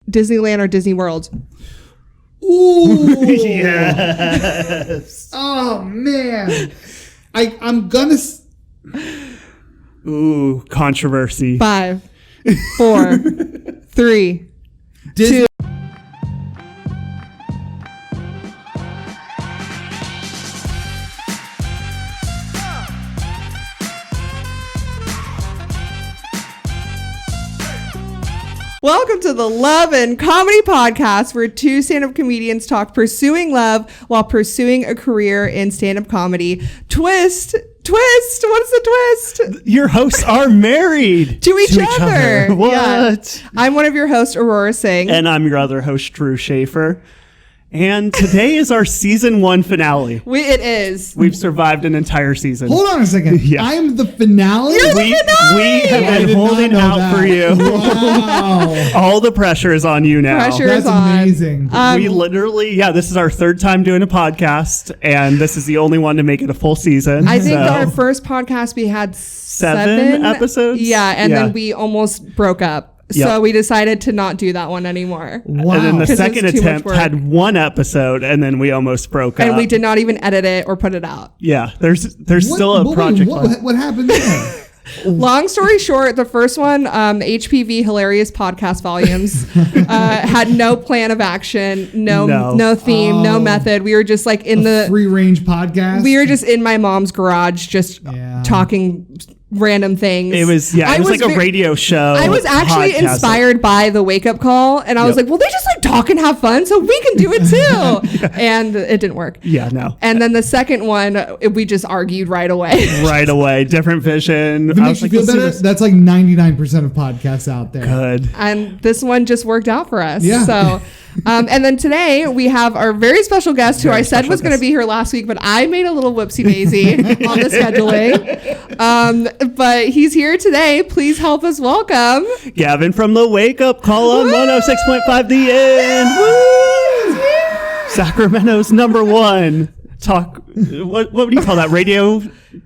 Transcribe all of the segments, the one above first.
Disneyland or Disney World? Ooh. Yes. Oh, man. I'm gonna... Ooh, controversy. 5, 4, 3, Disney. 2. Welcome to the Love and Comedy Podcast, where two stand-up comedians talk pursuing love while pursuing a career in stand-up comedy. Twist! What's the twist? Your hosts are married To each other. What? Yeah. I'm one of your hosts, Aurora Singh. And I'm your other host, Drew Schaefer. And today is our season 1 finale. It is. We've survived an entire season. Hold on a second. Yeah. I'm the finale? You're the finale! We have I been did not holding know out that. for you. Wow. All the pressure is on you now. Pressure That's is on. amazing. We literally, this is our 3rd time doing a podcast, and this is the only one to make it a full season. I think so. our first podcast we had 7 episodes? Yeah, and Yeah. then we almost broke up. Yep. So we decided to not do that one anymore. Wow. And then the 'Cause second it's too much attempt work. had 1 episode, and then we almost broke up. And we did not even edit it or put it out. Yeah, there's still a project. What happened there? Long story short, the first one, HPV Hilarious Podcast Volumes, had no plan of action, no theme, no method. We were just like in the free range podcast. We were just in my mom's garage, just talking random things. It was like a radio show. I was actually podcast. inspired by the Wake Up Call, and I was like, well, they just like talk and have fun, so we can do it too. And it didn't work. Yeah, no. And then the second one, we just argued right away. Right away, different vision. If it makes you feel better, that's like 99% of podcasts out there. Good. And this one just worked out for us. Yeah. So, and then today we have our very special guest who I said was going to be here last week, but I made a little whoopsie daisy on the scheduling. But he's here today. Please help us welcome Gavin from the Wake Up Call on 106.5 The End. Woo! Sacramento's #1 talk. What do you call that? Radio?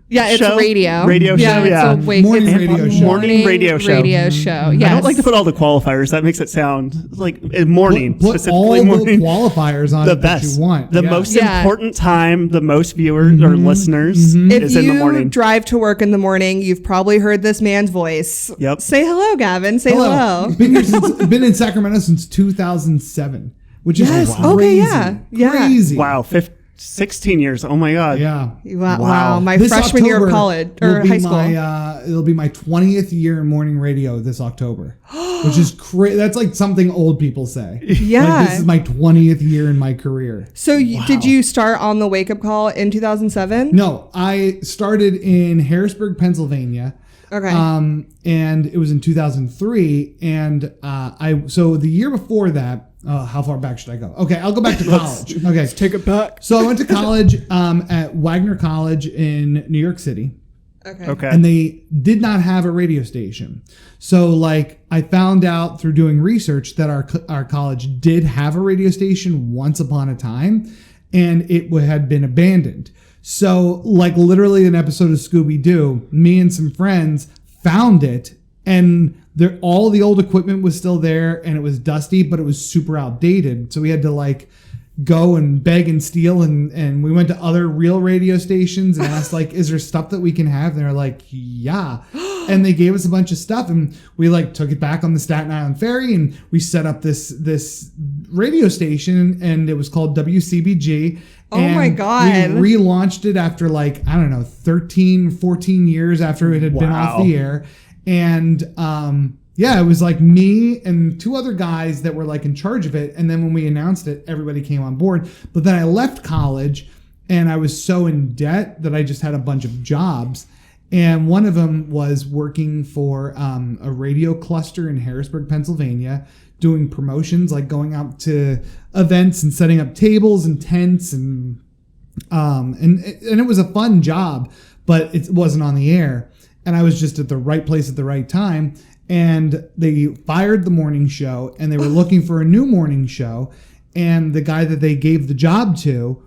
Yeah, it's show? radio. Radio show, yeah. It's a Morning radio show. Morning radio show. Radio show, yes. I don't like to put all the qualifiers. That makes it sound like morning. Put specifically all morning. the qualifiers on The it best. that you want. The most important time, the most viewers or listeners If is in the you morning. drive to work in the morning, you've probably heard this man's voice. Yep. Say hello, Gavin. Say hello. Been in Sacramento since 2007, which is Yes. crazy. Okay, yeah. Crazy. Wow, 16 years. Oh my God. Yeah. Wow. My This freshman year of October college will or be high school. It'll be my 20th year in morning radio this October, which is crazy. That's like something old people say. Yeah. Like, this is my 20th year in my career. So did you start on the Wake Up Call in 2007? No, I started in Harrisburg, Pennsylvania. Okay. And it was in 2003. And so the year before that, how far back should I go? Okay, I'll go back to college. Okay. Let's take it back. So I went to college at Wagner College in New York City. Okay. And they did not have a radio station. So like I found out through doing research that our college did have a radio station once upon a time, and it had been abandoned. So like literally an episode of Scooby-Doo, me and some friends found it, and all the old equipment was still there, and it was dusty, but it was super outdated. So we had to like go and beg and steal, and we went to other real radio stations and asked like, is there stuff that we can have? And they were like, yeah. And they gave us a bunch of stuff, and we like took it back on the Staten Island Ferry, and we set up this radio station, and it was called WCBG. Oh my God. We relaunched it after like, I don't know, 13, 14 years after it had been off the air. And it was like me and 2 other guys that were like in charge of it. And then when we announced it, everybody came on board. But then I left college, and I was so in debt that I just had a bunch of jobs. And one of them was working for a radio cluster in Harrisburg, Pennsylvania, doing promotions, like going out to events and setting up tables and tents, and it was a fun job, but it wasn't on the air. And I was just at the right place at the right time. And they fired the morning show, and they were looking for a new morning show. And the guy that they gave the job to,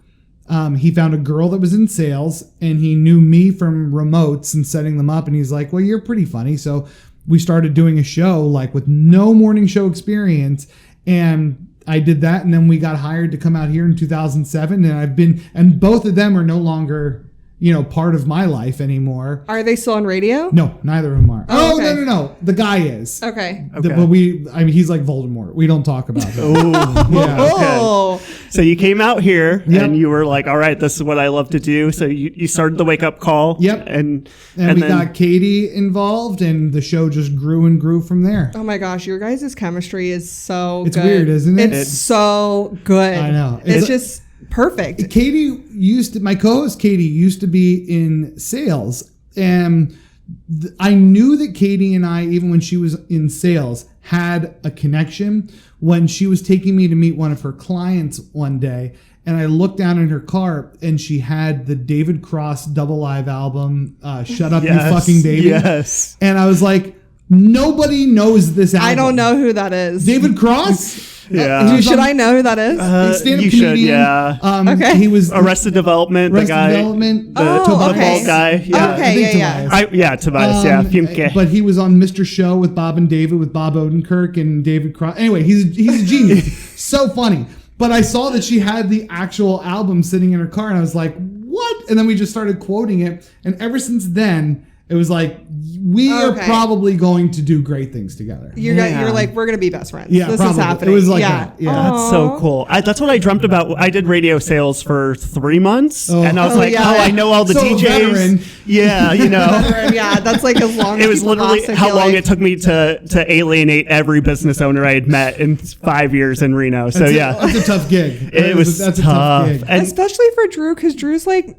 he found a girl that was in sales, and he knew me from remotes and setting them up. And he's like, well, you're pretty funny. So we started doing a show like with no morning show experience. And I did that, and then we got hired to come out here in 2007, and both of them are no longer, part of my life anymore. Are they still on radio? No, neither of them are. Oh, okay. No. The guy is. Okay. But he's like Voldemort. We don't talk about him. Oh. Okay. So you came out here and you were like, all right, this is what I love to do. So you started the Wake Up Call. Yep. And we got Katie involved, and the show just grew and grew from there. Oh my gosh, your guys' chemistry is so It's good. weird, isn't it? It's so good. I know. It's just perfect. My co-host Katie used to be in sales, and I knew that Katie and I, even when she was in sales, had a connection. When she was taking me to meet one of her clients one day, and I looked down in her car, and she had the David Cross Double Live album, Shut Up, You Fucking Baby. Yes. And I was like, nobody knows this album. I don't know who that is. David Cross? Yeah. Should I know who that is? Stand-up you comedian. should, yeah. Okay. He was Arrested Development, the guy. Development. The okay. bald guy. Yeah. Okay, Tobias. Fumke. But he was on Mr. Show with Bob and David, with Bob Odenkirk and David Cross. Anyway, he's a genius. So funny. But I saw that she had the actual album sitting in her car, and I was like, what? And then we just started quoting it. And ever since then, it was like, we are probably going to do great things together. You're like, we're going to be best friends. Yeah, this probably. is happening. It was like that. Yeah. That's so cool. That's what I dreamt about. I did radio sales for 3 months, and I was I know all the DJs. Veteran. Yeah, Yeah, that's like as long as it was literally how long it took me to alienate every business owner I had met in 5 years in Reno. So that's a tough gig. That's a tough gig. And especially for Drew, because Drew's like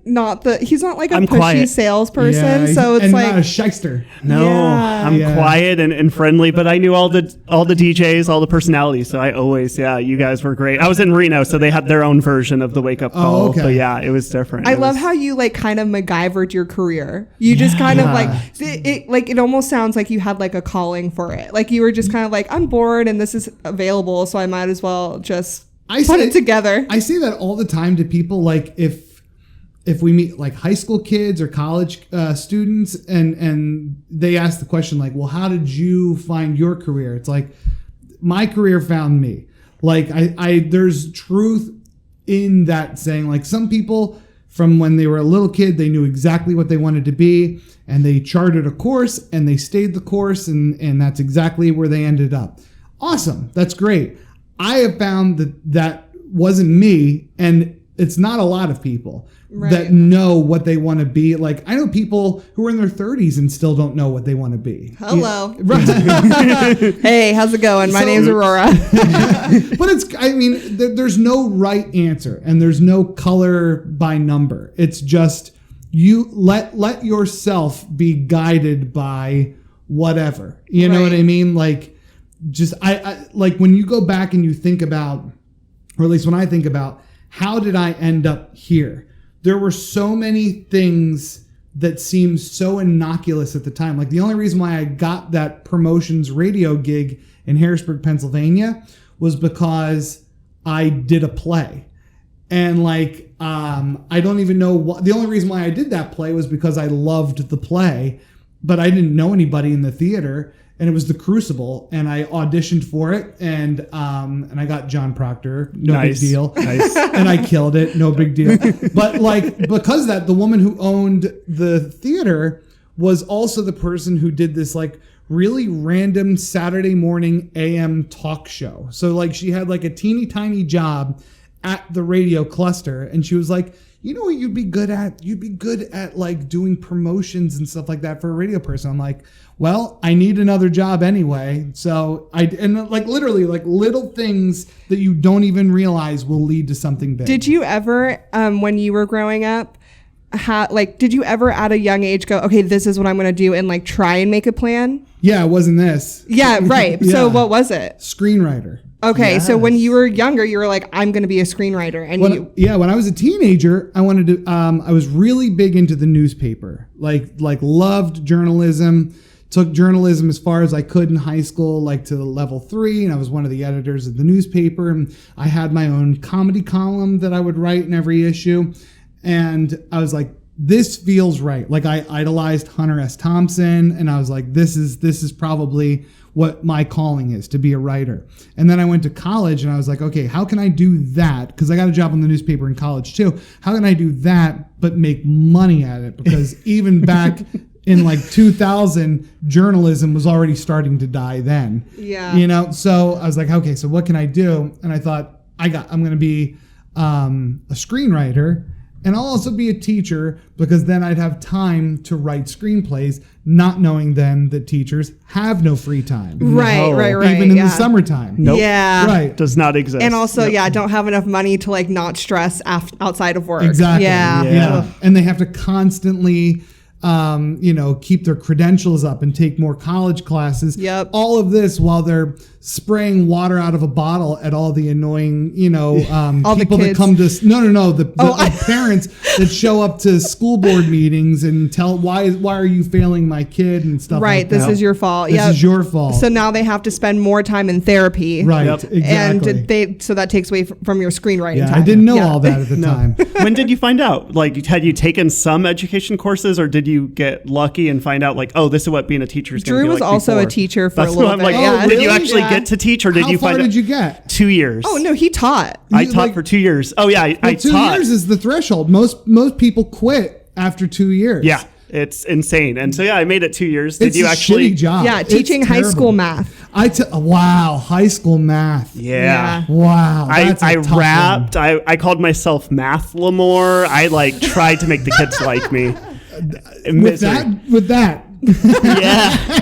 he's not like a pushy quiet salesperson. So it's like not a shyster. No, I'm quiet and friendly, but I knew all the DJs, all the personalities. So I always, you guys were great. I was in Reno, so they had their own version of the Wake Up Call. Oh, okay. But it was different. I love how you like kind of MacGyvered your career. You just kind of like it almost sounds like you had like a calling for it. Like you were just kind of like, I'm bored and this is available, so I might as well just put it together. I say that all the time to people, like if we meet like high school kids or college students, and they ask the question like, well, how did you find your career? It's like, my career found me. Like there's truth in that saying. Like some people from when they were a little kid, they knew exactly what they wanted to be, and they charted a course and they stayed the course, and that's exactly where they ended up. Awesome. That's great. I have found that wasn't me, and it's not a lot of people that know what they want to be. Like, I know people who are in their 30s and still don't know what they want to be. Hello. Hey, how's it going? My name's Aurora. But there's no right answer, and there's no color by number. It's just you let yourself be guided by whatever. You know what I mean? Like, just I like when you go back and you think about, or at least when I think about, how did I end up here? There were so many things that seemed so innocuous at the time. Like the only reason why I got that promotions radio gig in Harrisburg, Pennsylvania was because I did a play. And like, I don't even know what, the only reason why I did that play was because I loved the play, but I didn't know anybody in the theater. And it was The Crucible, and I auditioned for it, and I got John Proctor, big deal. Nice. And I killed it, no big deal. But like, because of that, the woman who owned the theater was also the person who did this like really random Saturday morning AM talk show. So like she had like a teeny tiny job at the radio cluster, and she was like, you know what you'd be good at? You'd be good at like doing promotions and stuff like that for a radio person. I'm like, well, I need another job anyway. So literally like little things that you don't even realize will lead to something big. Did you ever, when you were growing up, did you ever at a young age go, okay, this is what I'm going to do, and like try and make a plan? Yeah, it wasn't this. Yeah, right. Yeah. So what was it? Screenwriter. Okay, Yes. So when you were younger, you were like, I'm going to be a screenwriter. And when I was a teenager, I wanted to, I was really big into the newspaper, like loved journalism, took journalism as far as I could in high school, like to level 3. And I was one of the editors of the newspaper. And I had my own comedy column that I would write in every issue. And I was like, this feels right. Like I idolized Hunter S. Thompson, and I was like, this is probably what my calling is, to be a writer. And then I went to college and I was like, okay, how can I do that? Because I got a job in the newspaper in college too. How can I do that but make money at it? Because even back in like 2000, journalism was already starting to die then. Yeah. You know, so I was like, okay, so what can I do? And I thought, I'm going to be a screenwriter, and I'll also be a teacher, because then I'd have time to write screenplays, not knowing then that teachers have no free time. Right. Even in the summertime. Nope. Yeah. Right. Does not exist. And also, don't have enough money to like not stress outside of work. Exactly. Yeah. And they have to constantly, keep their credentials up and take more college classes. Yep. All of this while they're spraying water out of a bottle at all the annoying, all people the that come to the parents that show up to school board meetings and tell why are you failing my kid and stuff Right. like that. This is your fault. This is your fault. So now they have to spend more time in therapy. Right. Yep. Exactly. And so that takes away from your screenwriting yeah, time. I didn't know all that at the time. When did you find out? Like, had you taken some education courses, or did you get lucky and find out like, oh, this is what being a teacher is going to be Drew was like also before? a teacher for That's a little what I'm bit. like. Yeah. Oh, Did you really? actually Yeah. get to teach, or did How you far find did out? you get? 2 years. Oh, no, he taught. I You, taught like- for 2 years. Oh yeah, I Well, 2 taught. years is the threshold. Most people quit after 2 years. Yeah, it's insane. And so yeah, I made it 2 years. Did It's you a actually? shitty job. Yeah, It's teaching high terrible. school math. Wow, high school math. Yeah. Wow. That's a I tough one. rapped. I called myself Math Lamore. I like tried to make the kids like me. With that.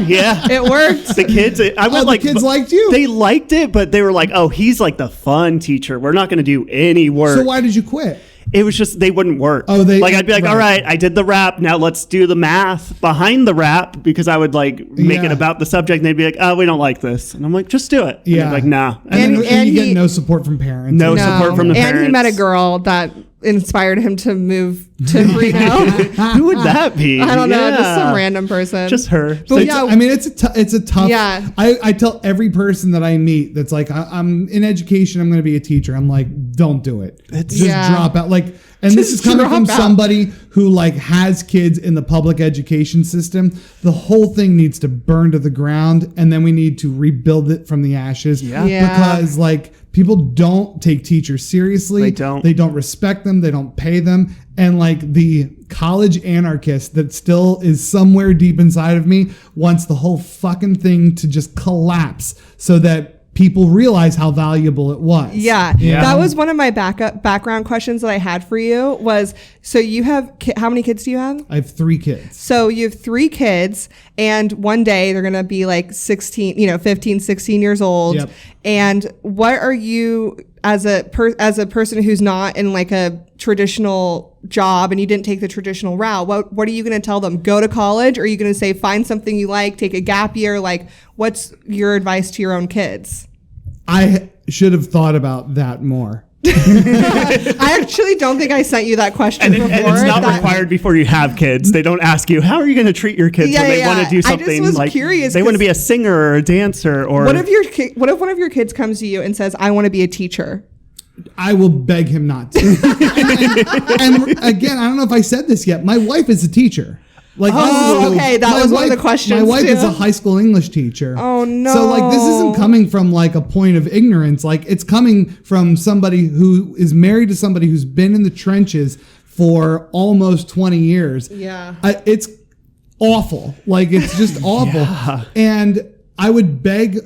Yeah. It worked. The kids, I went the like kids liked you. They liked it, but they were like, "Oh, he's like the fun teacher. We're not going to do any work." So why did you quit? It was just they wouldn't work. Oh, like I'd be like, "All right, I did the rap. Now let's do the math behind the rap," because I would like make it Yeah. about the subject, and they'd be like, "Oh, we don't like this," and I'm like, "Just do it." And they'd Yeah. be like, "Nah." And you he- get no support from parents. No support from the And he parents. met a girl that inspired him to move to Reno. Who would that be? I don't know, just Yeah. some random person. Just her. But It's- yeah, I mean, it's a tough. Yeah. I tell every person that I meet that's like, I'm in education, I'm going to be a teacher. I'm like, don't do it. Just Yeah. drop out. Like, and this is Just coming from drop out. somebody who like has kids in the public education system. The whole thing needs to burn to the ground, and then we need to rebuild it from the ashes. Yeah. Yeah. Because like people don't take teachers seriously. They don't. They don't respect them. They don't pay them. And like the college anarchist that still is somewhere deep inside of me wants the whole fucking thing to just collapse so that people realize how valuable it was. Yeah. Yeah. That was one of my background questions that I had for you was, so you have, how many kids do you have? I have 3 kids. So you have 3 kids, and one day they're going to be like 16, 15, 16 years old. Yep. And what are you, as a person who's not in like a traditional job and you didn't take the traditional route, what are you going to tell them? Go to college? Or are you going to say, find something you like, take a gap year? Like, what's your advice to your own kids? I should have thought about that more. I actually don't think I sent you that question And before. it's not That- required before you have kids. They don't ask you, how are you going to treat your kids Yeah, when they yeah. want to do I just something was like curious they want to 'cause- be a singer or a dancer or What if one of your kids comes to you and says, I want to be a teacher? I will beg him not to. and again, I don't know if I said this yet. My wife is a teacher. Like, Oh, okay, that my was one of the questions, My wife too. is a high school English teacher. Oh, no. So like, this isn't coming from like a point of ignorance. Like, it's coming from somebody who is married to somebody who's been in the trenches for almost 20 years. Yeah. It's awful. Like, it's just awful. Yeah. And I would beg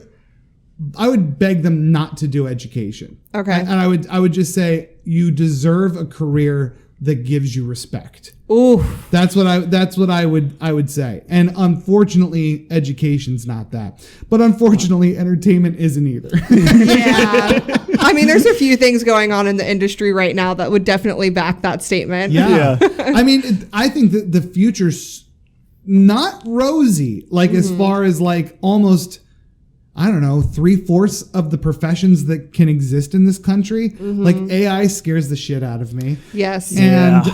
them not to do education. Okay. And I would just say, you deserve a career that gives you respect. Ooh. That's what I would say. And unfortunately, education's not that. But unfortunately, entertainment isn't either. Yeah. I mean, there's a few things going on in the industry right now that would definitely back that statement. Yeah. I mean, I think that the future's not rosy, like as far as like almost, I don't know, 3/4 of the professions that can exist in this country. Like AI scares the shit out of me. Yes. And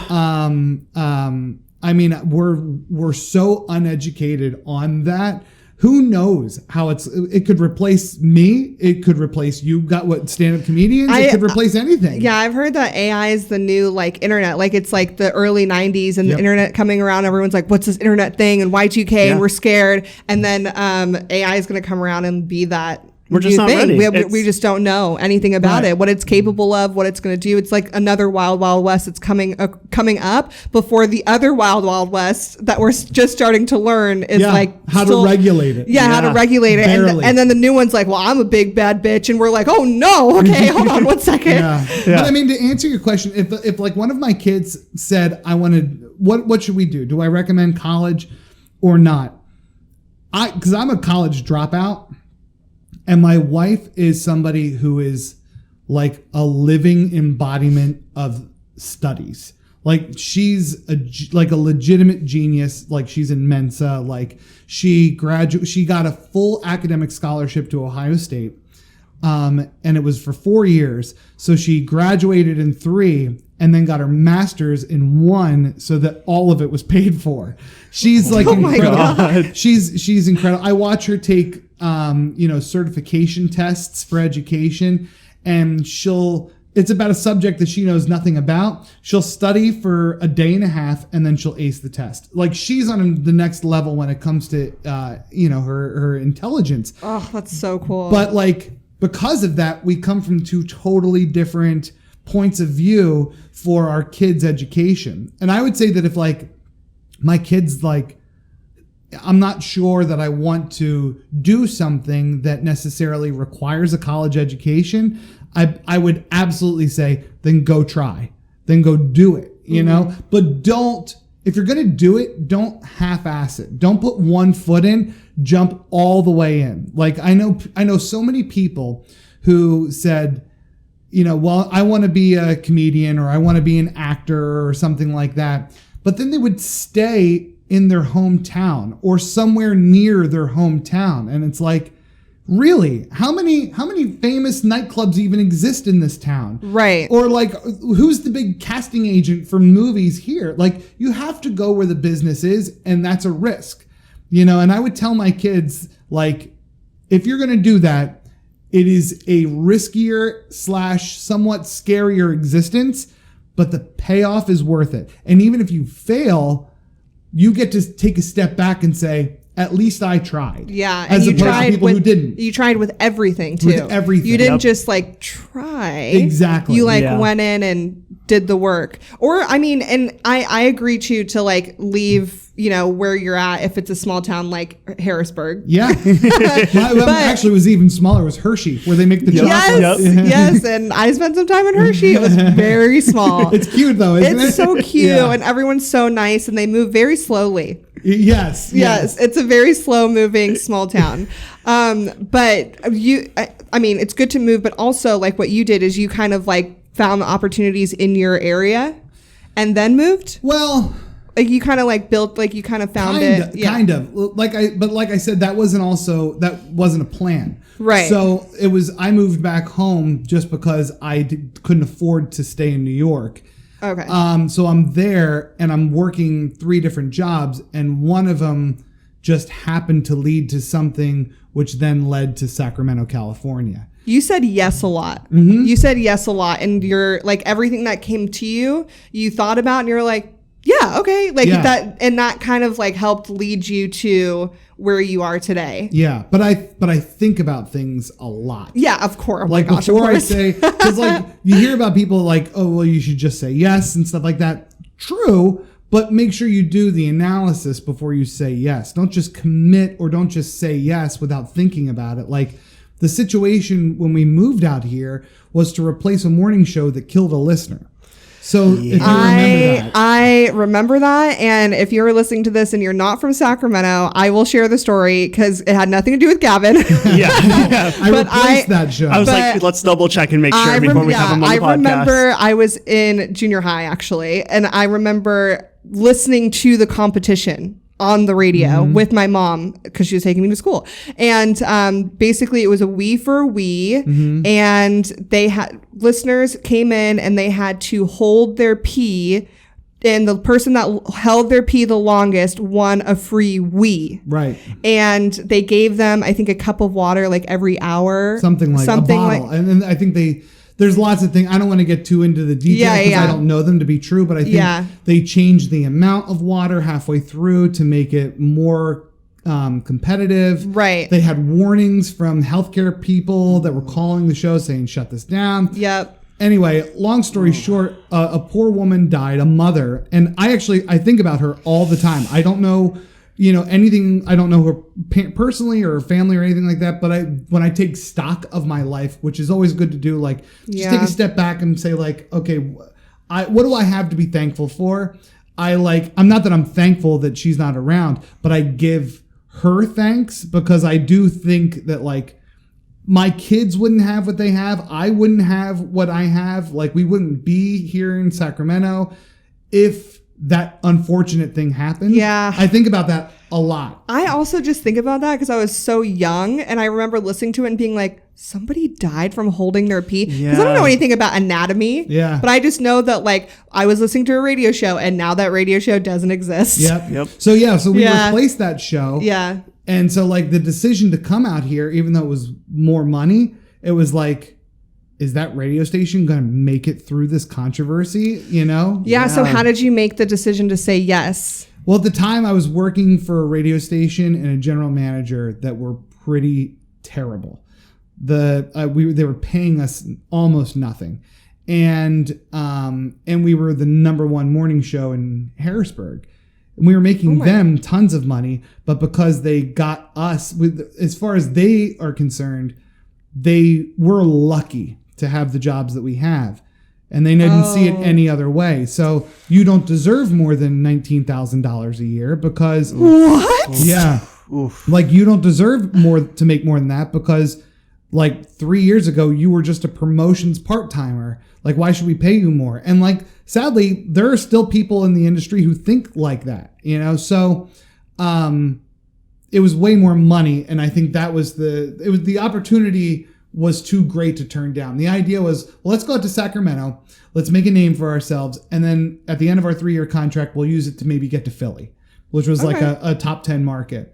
I mean, we're so uneducated on that. who knows how it could replace me. It could replace you. Got what stand-up comedians? It could replace anything. Yeah, I've heard that AI is the new like internet. Like it's like the early 90s and the internet coming around. Everyone's like, what's this internet thing? And Y2K and we're scared. And then AI is going to come around and be that. We're just not ready. We just don't know anything about it, what it's capable of, what it's going to do. It's like another Wild Wild West that's coming up before the other Wild Wild West that we're just starting to learn is like how to regulate it. Yeah, how to regulate it. And then the new one's like, well, I'm a big bad bitch. And we're like, oh no, okay, hold on 1 second. But I mean, to answer your question, if like one of my kids said, I wanted, what should we do? Do I recommend college or not? Because I'm a college dropout. And my wife is somebody who is like a living embodiment of studies. Like she's like a legitimate genius. Like she's in Mensa. Like she got a full academic scholarship to Ohio State. And it was for 4 years. So she graduated in 3 and then got her master's in 1 so that all of it was paid for. She's like incredible. God. She's incredible. I watch her take certification tests for education, and it's about a subject that she knows nothing about. She'll study for a day and a half and then she'll ace the test. Like she's on the next level when it comes to her intelligence. Oh, that's so cool. But like because of that, we come from 2 totally different points of view for our kids' education. And I would say that if like my kids like, I'm not sure that I want to do something that necessarily requires a college education, I would absolutely say, then go try, then go do it, you know, but if you're going to do it, don't half-ass it. Don't put one foot in, jump all the way in. Like I know so many people who said, well, I want to be a comedian or I want to be an actor or something like that. But then they would stay in their hometown or somewhere near their hometown. And it's like, really, how many famous nightclubs even exist in this town? Right. Or like, who's the big casting agent for movies here? Like, you have to go where the business is, and that's a risk, and I would tell my kids, like, if you're going to do that, it is a riskier / somewhat scarier existence, but the payoff is worth it. And even if you fail, you get to take a step back and say, at least I tried. Yeah. As opposed to people who didn't. You tried with everything too. With everything. You didn't just like try. Exactly. You went in and did the work. Or I mean, and I agree too to like leave, where you're at if it's a small town like Harrisburg. Yeah. Actually was even smaller. It was Hershey where they make the chocolate. Yes. And I spent some time in Hershey. It was very small. It's cute though, isn't it? It's so cute and everyone's so nice and they move very slowly. Yes. It's a very slow moving small town. But I mean, it's good to move, but also like what you did is you kind of like found the opportunities in your area and then moved. Well, like you kind of like built, like you kind of found it. Yeah. Kind of. Like I said, that wasn't a plan. Right. So I moved back home just because I couldn't afford to stay in New York. Okay. So I'm there and I'm working 3 different jobs, and one of them just happened to lead to something which then led to Sacramento, California. You said yes a lot. Mm-hmm. You said yes a lot, and you're like everything that came to you, you thought about, and you're like, yeah, okay, that, and that kind of like helped lead you to where you are today. Yeah, but I think about things a lot. Yeah, of course. Like before I say, because like you hear about people like, oh well, you should just say yes and stuff like that. True, but make sure you do the analysis before you say yes. Don't just commit or don't just say yes without thinking about it. Like the situation when we moved out here was to replace a morning show that killed a listener. So if you remember that. I remember that. And if you're listening to this and you're not from Sacramento, I will share the story because it had nothing to do with Gavin. I replaced that show. I was like, let's double check and make sure before we have him on the podcast. I remember I was in junior high actually. And I remember listening to the competition on the radio with my mom because she was taking me to school. And basically it was a we for we. And they had listeners came in and they had to hold their pee and the person that held their pee the longest won a free wee. Right. And they gave them, I think, a cup of water like every hour. Something like a bottle. And then I think there's lots of things. I don't want to get too into the details because I don't know them to be true, but I think they changed the amount of water halfway through to make it more competitive. Right. They had warnings from healthcare people that were calling the show saying, shut this down. Yep. Anyway, long story short, a poor woman died, a mother. And I think about her all the time. I don't know, anything. I don't know her personally or her family or anything like that. But when I take stock of my life, which is always good to do, just take a step back and say okay, what do I have to be thankful for? I'm not that I'm thankful that she's not around, but I give her thanks because I do think that my kids wouldn't have what they have. I wouldn't have what I have. We wouldn't be here in Sacramento if that unfortunate thing happened. Yeah. I think about that a lot. I also just think about that because I was so young and I remember listening to it and being like, somebody died from holding their pee. Because I don't know anything about anatomy. Yeah. But I just know that I was listening to a radio show and now that radio show doesn't exist. Yep. So we replaced that show. Yeah. And so the decision to come out here, even though it was more money, it was is that radio station going to make it through this controversy? Yeah. So how did you make the decision to say yes? Well, at the time I was working for a radio station and a general manager that were pretty terrible. They were paying us almost nothing. And we were the number one morning show in Harrisburg. And we were making them tons of money, but because they got us, as far as they are concerned, they were lucky to have the jobs that we have. And they didn't see it any other way. So you don't deserve more than $19,000 a year because... What? Yeah. Oof. You don't deserve to make more than that because 3 years ago, you were just a promotions part-timer. Why should we pay you more? And sadly, there are still people in the industry who think like that, So, it was way more money, and I think that was the opportunity was too great to turn down. The idea was, well, let's go out to Sacramento, let's make a name for ourselves, and then at the end of our 3-year contract, we'll use it to maybe get to Philly, which was a top 10 market.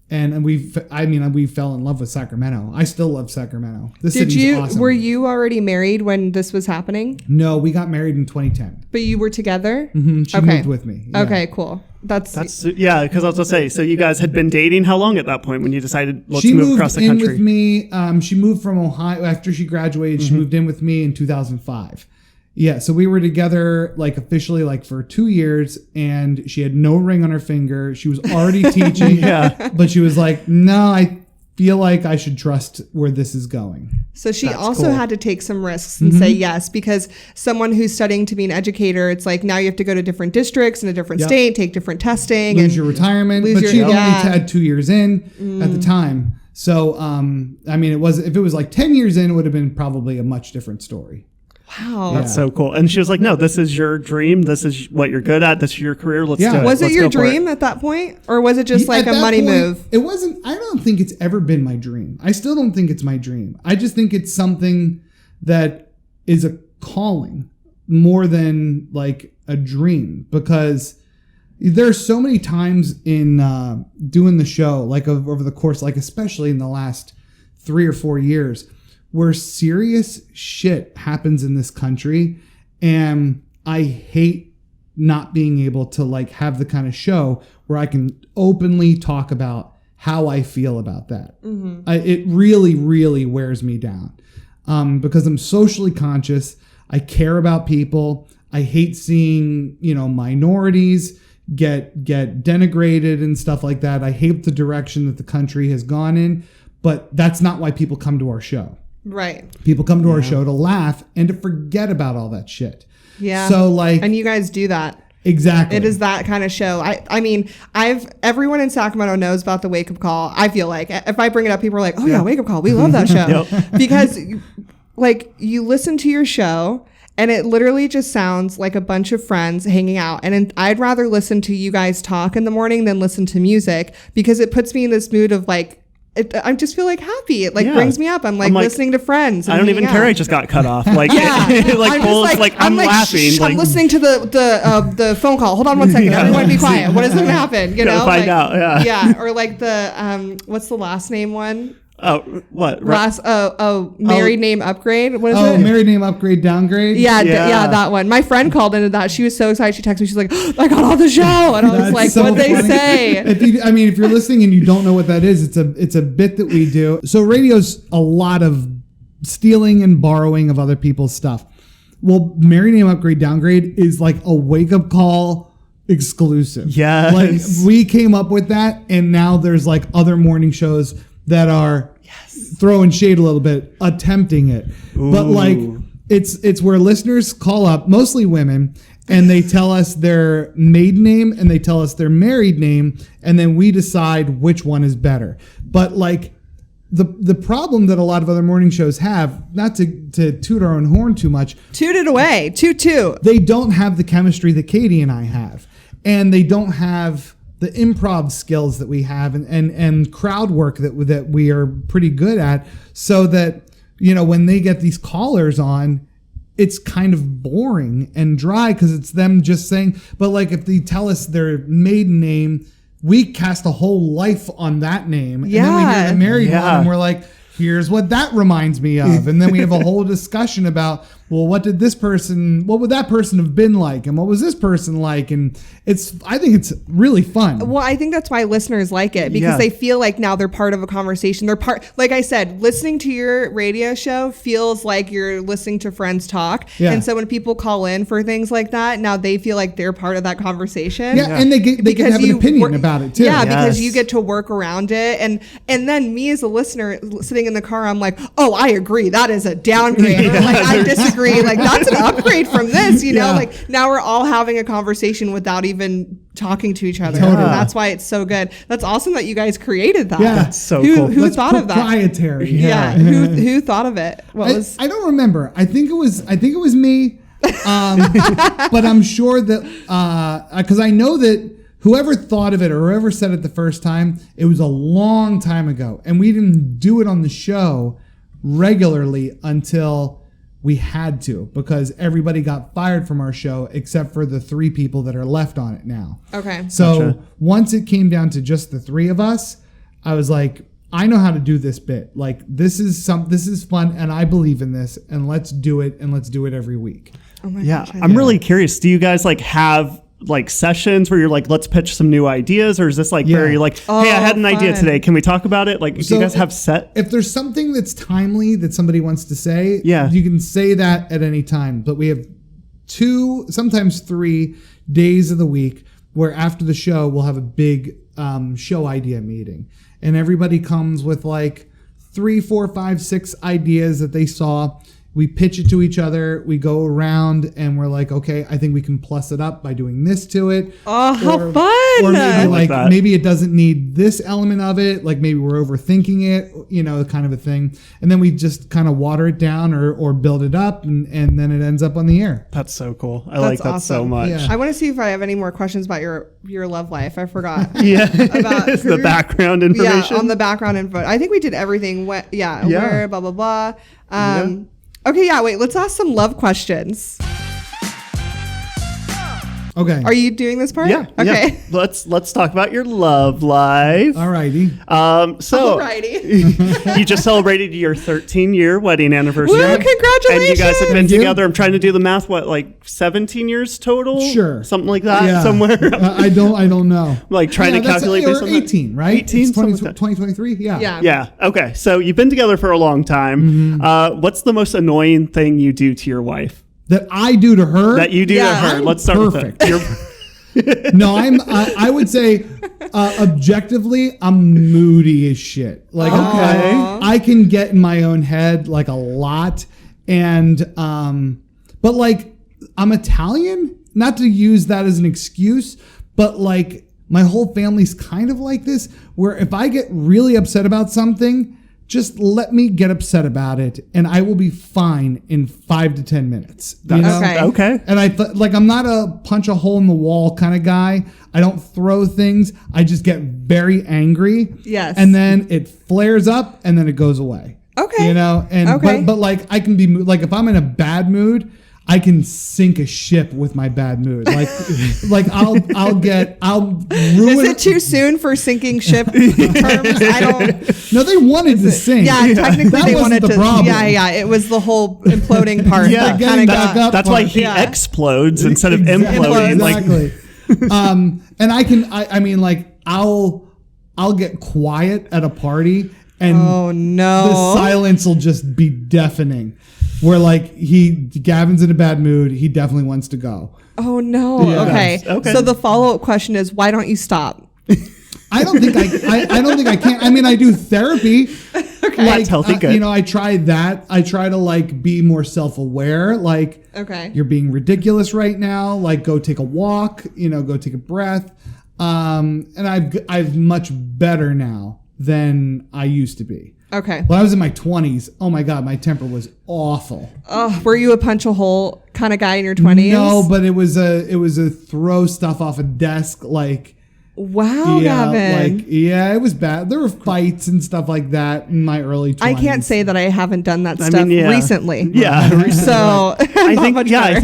And we fell in love with Sacramento. I still love Sacramento. This city's awesome. Were you already married when this was happening? No, we got married in 2010. But you were together? Mm-hmm. She moved with me. Yeah. Okay, cool. That's yeah. Because I was gonna say, so you guys had been dating how long at that point when you decided let's move across the country? She moved in with me. She moved from Ohio after she graduated. She moved in with me in 2005. Yeah, so we were together officially for 2 years, and she had no ring on her finger. She was already teaching, but she was no, I feel like I should trust where this is going. So she also had to take some risks and say yes, because someone who's studying to be an educator, it's now you have to go to different districts in a different state, take different testing, lose your retirement. But she only had 2 years in at the time. So it was if it was 10 years in, it would have been probably a much different story. Wow. That's so cool. And she was like, no, this is your dream. This is what you're good at. This is your career. Let's do it. Was it your dream at that point? Or was it just a money move? It wasn't. I don't think it's ever been my dream. I still don't think it's my dream. I just think it's something that is a calling more than a dream, because there are so many times in doing the show, over the course, especially in the last 3 or 4 years, where serious shit happens in this country, and I hate not being able to have the kind of show where I can openly talk about how I feel about that. Mm-hmm. It really, really wears me down because I'm socially conscious. I care about people. I hate seeing minorities get denigrated and stuff like that. I hate the direction that the country has gone in, but that's not why people come to our show. Right. People come to our show to laugh and to forget about all that shit. Yeah. So and you guys do that. Exactly. It is that kind of show. Everyone in Sacramento knows about the Wake Up Call. I feel like if I bring it up, people are like, oh yeah, Wake Up Call. We love that show. Because you listen to your show and it literally just sounds like a bunch of friends hanging out. And I'd rather listen to you guys talk in the morning than listen to music, because it puts me in this mood of I just feel like happy. It like Yeah. brings me up. I'm like listening to Friends. I don't even care. I just got cut off. Like, like, I'm laughing. Shh, like, I'm listening to the phone call. Hold on one second. Everyone be quiet. What is going to happen? You know, find out. Yeah. Yeah. Or like the what's the last name one? Oh, what? Married name upgrade. What is it? Married name upgrade downgrade. Yeah, that one. My friend called into that. She was so excited. She texted me. She's like, I got on the show. And I was like, so what'd they funny. say? If you're listening and you don't know what that is, it's a bit that we do. So radio's a lot of stealing and borrowing of other people's stuff. Well, married name upgrade downgrade is like a wake up call exclusive. Yes. Like we came up with that, and now there's like other morning shows that are throwing shade a little bit, attempting it. Ooh. But like it's where listeners call up, mostly women, and they tell us their maiden name and they tell us their married name, and then we decide which one is better. But like the problem that a lot of other morning shows have, not to toot our own horn too much, Toot it away. Toot. they don't have the chemistry that Katie and I have, and they don't have the improv skills that we have and crowd work that we are pretty good at, so that, you know, when they get these callers on, it's kind of boring and dry because it's them just saying, but like if they tell us their maiden name, we cast a whole life on that name. And then we hear the married one and we're like, here's what that reminds me of. And then we have a whole discussion about, well, what would that person have been like? And what was this person like? And I think it's really fun. Well, I think that's why listeners like it, because they feel like now they're part of a conversation. They're like I said, listening to your radio show feels like you're listening to friends talk. Yeah. And so when people call in for things like that, now they feel like they're part of that conversation. Yeah. And they can have an opinion about it too. Yeah. Because you get to work around it. And then me as a listener sitting in the car, I'm like, oh, I agree. That is a downgrade. Or like, I disagree. Like, that's an upgrade from this, you know, like now we're all having a conversation without even talking to each other. Totally. And that's why it's so good. That's awesome that you guys created that. Yeah. That's so cool. Who That's thought of that? Proprietary. Yeah. Who thought of it? I don't remember. I think it was me. But I'm sure that, because I know that whoever thought of it or whoever said it the first time, it was a long time ago. And we didn't do it on the show regularly until we had to, because everybody got fired from our show except for the 3 people that are left on it now. Okay. So once it came down to just the 3 of us, I was like, I know how to do this bit. Like, this is fun, and I believe in this, and let's do it, and let's do it every week. Oh my Yeah. gosh. I'm really curious. Do you guys like have like sessions where you're like, let's pitch some new ideas, or is this like very like, hey, I had an idea today, can we talk about it? Like, do you guys have set? If there's something that's timely that somebody wants to say, you can say that at any time. But we have 2, sometimes 3 days of the week where after the show we'll have a big show idea meeting, and everybody comes with like 3, 4, 5, 6 ideas that they saw. We pitch it to each other. We go around and we're like, okay, I think we can plus it up by doing this to it. Oh, how fun! Or maybe maybe it doesn't need this element of it. Like maybe we're overthinking it, you know, kind of a thing. And then we just kind of water it down or build it up, and then it ends up on the air. That's so cool. I like that so much. Yeah. I want to see if I have any more questions about your love life. I forgot. About the background information. Yeah, on the background info. I think we did everything. Where, blah, blah, blah. Okay, wait, let's ask some love questions. Okay. Are you doing this part? Yeah. Okay. Yeah. Let's talk about your love life. Alrighty. You just celebrated your 13-year wedding anniversary. Woo, congratulations! And you guys have been together. I'm trying to do the math. What, like 17 years total? Sure. Something like that. Somewhere. I don't know. Like trying to calculate based on 18, right? 18, 2023. Yeah. Yeah. Okay. So you've been together for a long time. Mm-hmm. What's the most annoying thing you do to your wife? That I do to her? That you do to her. Let's start perfect. with it. No, I would say objectively, I'm moody as shit. Like, I can get in my own head like a lot. And, but like, I'm Italian, not to use that as an excuse, but like my whole family's kind of like this, where if I get really upset about something, just let me get upset about it, and I will be fine in 5 to 10 minutes. You know? Okay. And I'm not a punch a hole in the wall kind of guy. I don't throw things. I just get very angry. Yes. And then it flares up, and then it goes away. Okay. You know, and but like I can be like if I'm in a bad mood, I can sink a ship with my bad mood. Like I'll ruin. Is it too soon for sinking ship terms? I don't. No, they wanted to sink. Yeah, technically that they wasn't wanted the to. problem. Yeah. It was the whole imploding part. Yeah, that kinda back up. That's why he Yeah. explodes instead of imploding. Exactly. And I mean, like I'll get quiet at a party, and Oh no! the silence will just be deafening. Where like Gavin's in a bad mood, he definitely wants to go. Oh no! Yeah. Okay. Okay. So the follow-up question is, why don't you stop? I don't think I can. I mean, I do therapy. Okay. That's healthy, good. You know, I try that. I try to like be more self-aware. Like, Okay. you're being ridiculous right now. Like, go take a walk. You know, go take a breath. And I've much better now than I used to be. Okay. When I was in my 20s, oh my God, my temper was awful. Oh, were you a punch a hole kind of guy in your 20s? No, but it was a throw stuff off a desk, like. Wow, Gavin. It was bad. There were fights and stuff like that in my early 20s. I can't say that I haven't done that stuff recently. Yeah. So I think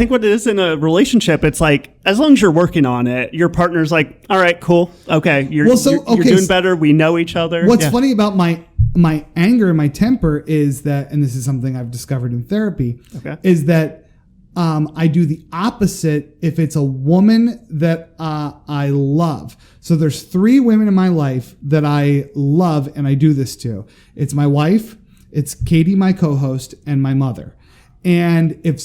what it is in a relationship, it's like, as long as you're working on it, your partner's like, all right, cool. Okay. You're doing better. We know each other. What's funny about my anger and my temper is that, and this is something I've discovered in therapy, is that I do the opposite if it's a woman that I love. So there's 3 women in my life that I love and I do this to. It's my wife, it's Katie, my co-host, and my mother. And if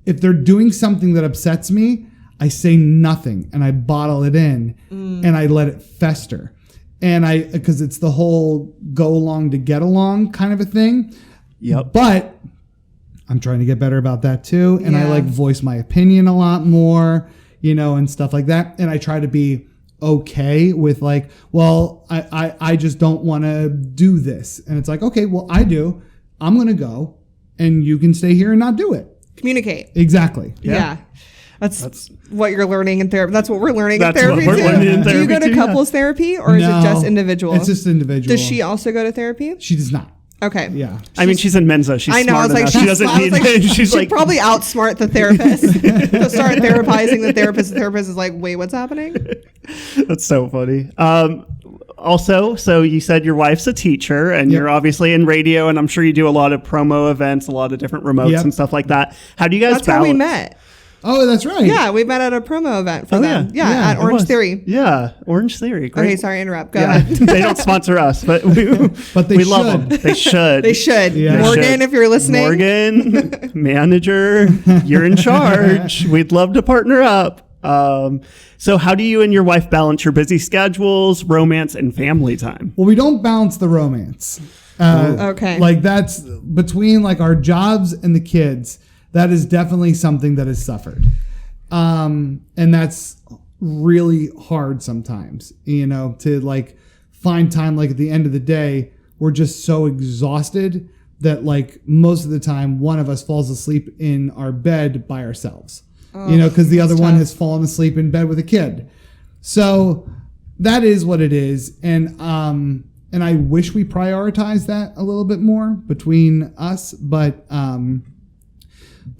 they're doing something that upsets me, I say nothing and I bottle it in and I let it fester. And because it's the whole go along to get along kind of a thing. Yep. But I'm trying to get better about that too. And I like voice my opinion a lot more, you know, and stuff like that. And I try to be okay with like, well, I just don't want to do this. And it's like, okay, well, I do. I'm going to go and you can stay here and not do it. communicate. Exactly. Yeah. That's what you're learning in therapy. That's what we're learning in That's what therapy we're too. learning in Do you go therapy to too, couples therapy or is it just individual? It's just individual. Does she also go to therapy? She does not. Okay. Yeah. I mean, she's in Mensa. She's I know. I smart was like, enough. She doesn't need. She's she'd like probably outsmart the therapist. They'll start therapizing the therapist. The therapist is like, wait, what's happening? That's so funny. Also, so you said your wife's a teacher and you're obviously in radio, and I'm sure you do a lot of promo events, a lot of different remotes and stuff like that. How do you guys That's balance? how we met. Oh, that's right. Yeah, we met at a promo event for them. Yeah, at it Orange was. Theory. Yeah, Orange Theory. Great. Okay, sorry, interrupt. Go Yeah. ahead. They don't sponsor us, but we love them. They should. They should. Yeah. Morgan, They should. if you're listening. Morgan, manager, you're in charge. We'd love to partner up. So how do you and your wife balance your busy schedules, romance, and family time? Well, we don't balance the romance. Okay. Like that's between like our jobs and the kids. That is definitely something that has suffered. And that's really hard sometimes, you know, to like find time. Like at the end of the day, we're just so exhausted that like most of the time one of us falls asleep in our bed by ourselves, you know, because the other one has fallen asleep in bed with a kid. So that is what it is. And I wish we prioritized that a little bit more between us, but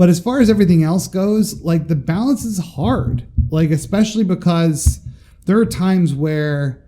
as far as everything else goes, like the balance is hard, like especially because there are times where,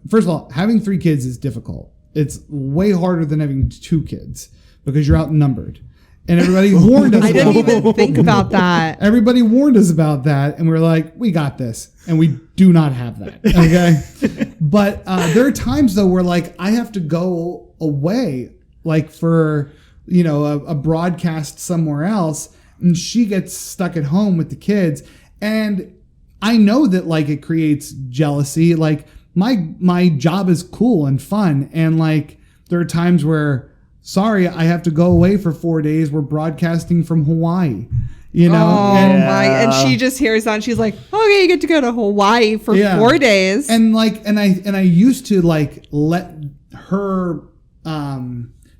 first of all, having 3 kids is difficult. It's way harder than having 2 kids because you're outnumbered. And everybody warned us. I didn't even think about that. Everybody warned us about that. And we were like, we got this. And we do not have that. Okay. But there are times though where like I have to go away, like for, you know, a broadcast somewhere else, and she gets stuck at home with the kids. And I know that like it creates jealousy. Like my job is cool and fun. And like there are times where, sorry, I have to go away for 4 days. We're broadcasting from Hawaii, you know? And she just hears that and she's like, okay, you get to go to Hawaii for 4 days. And like, and I used to like let her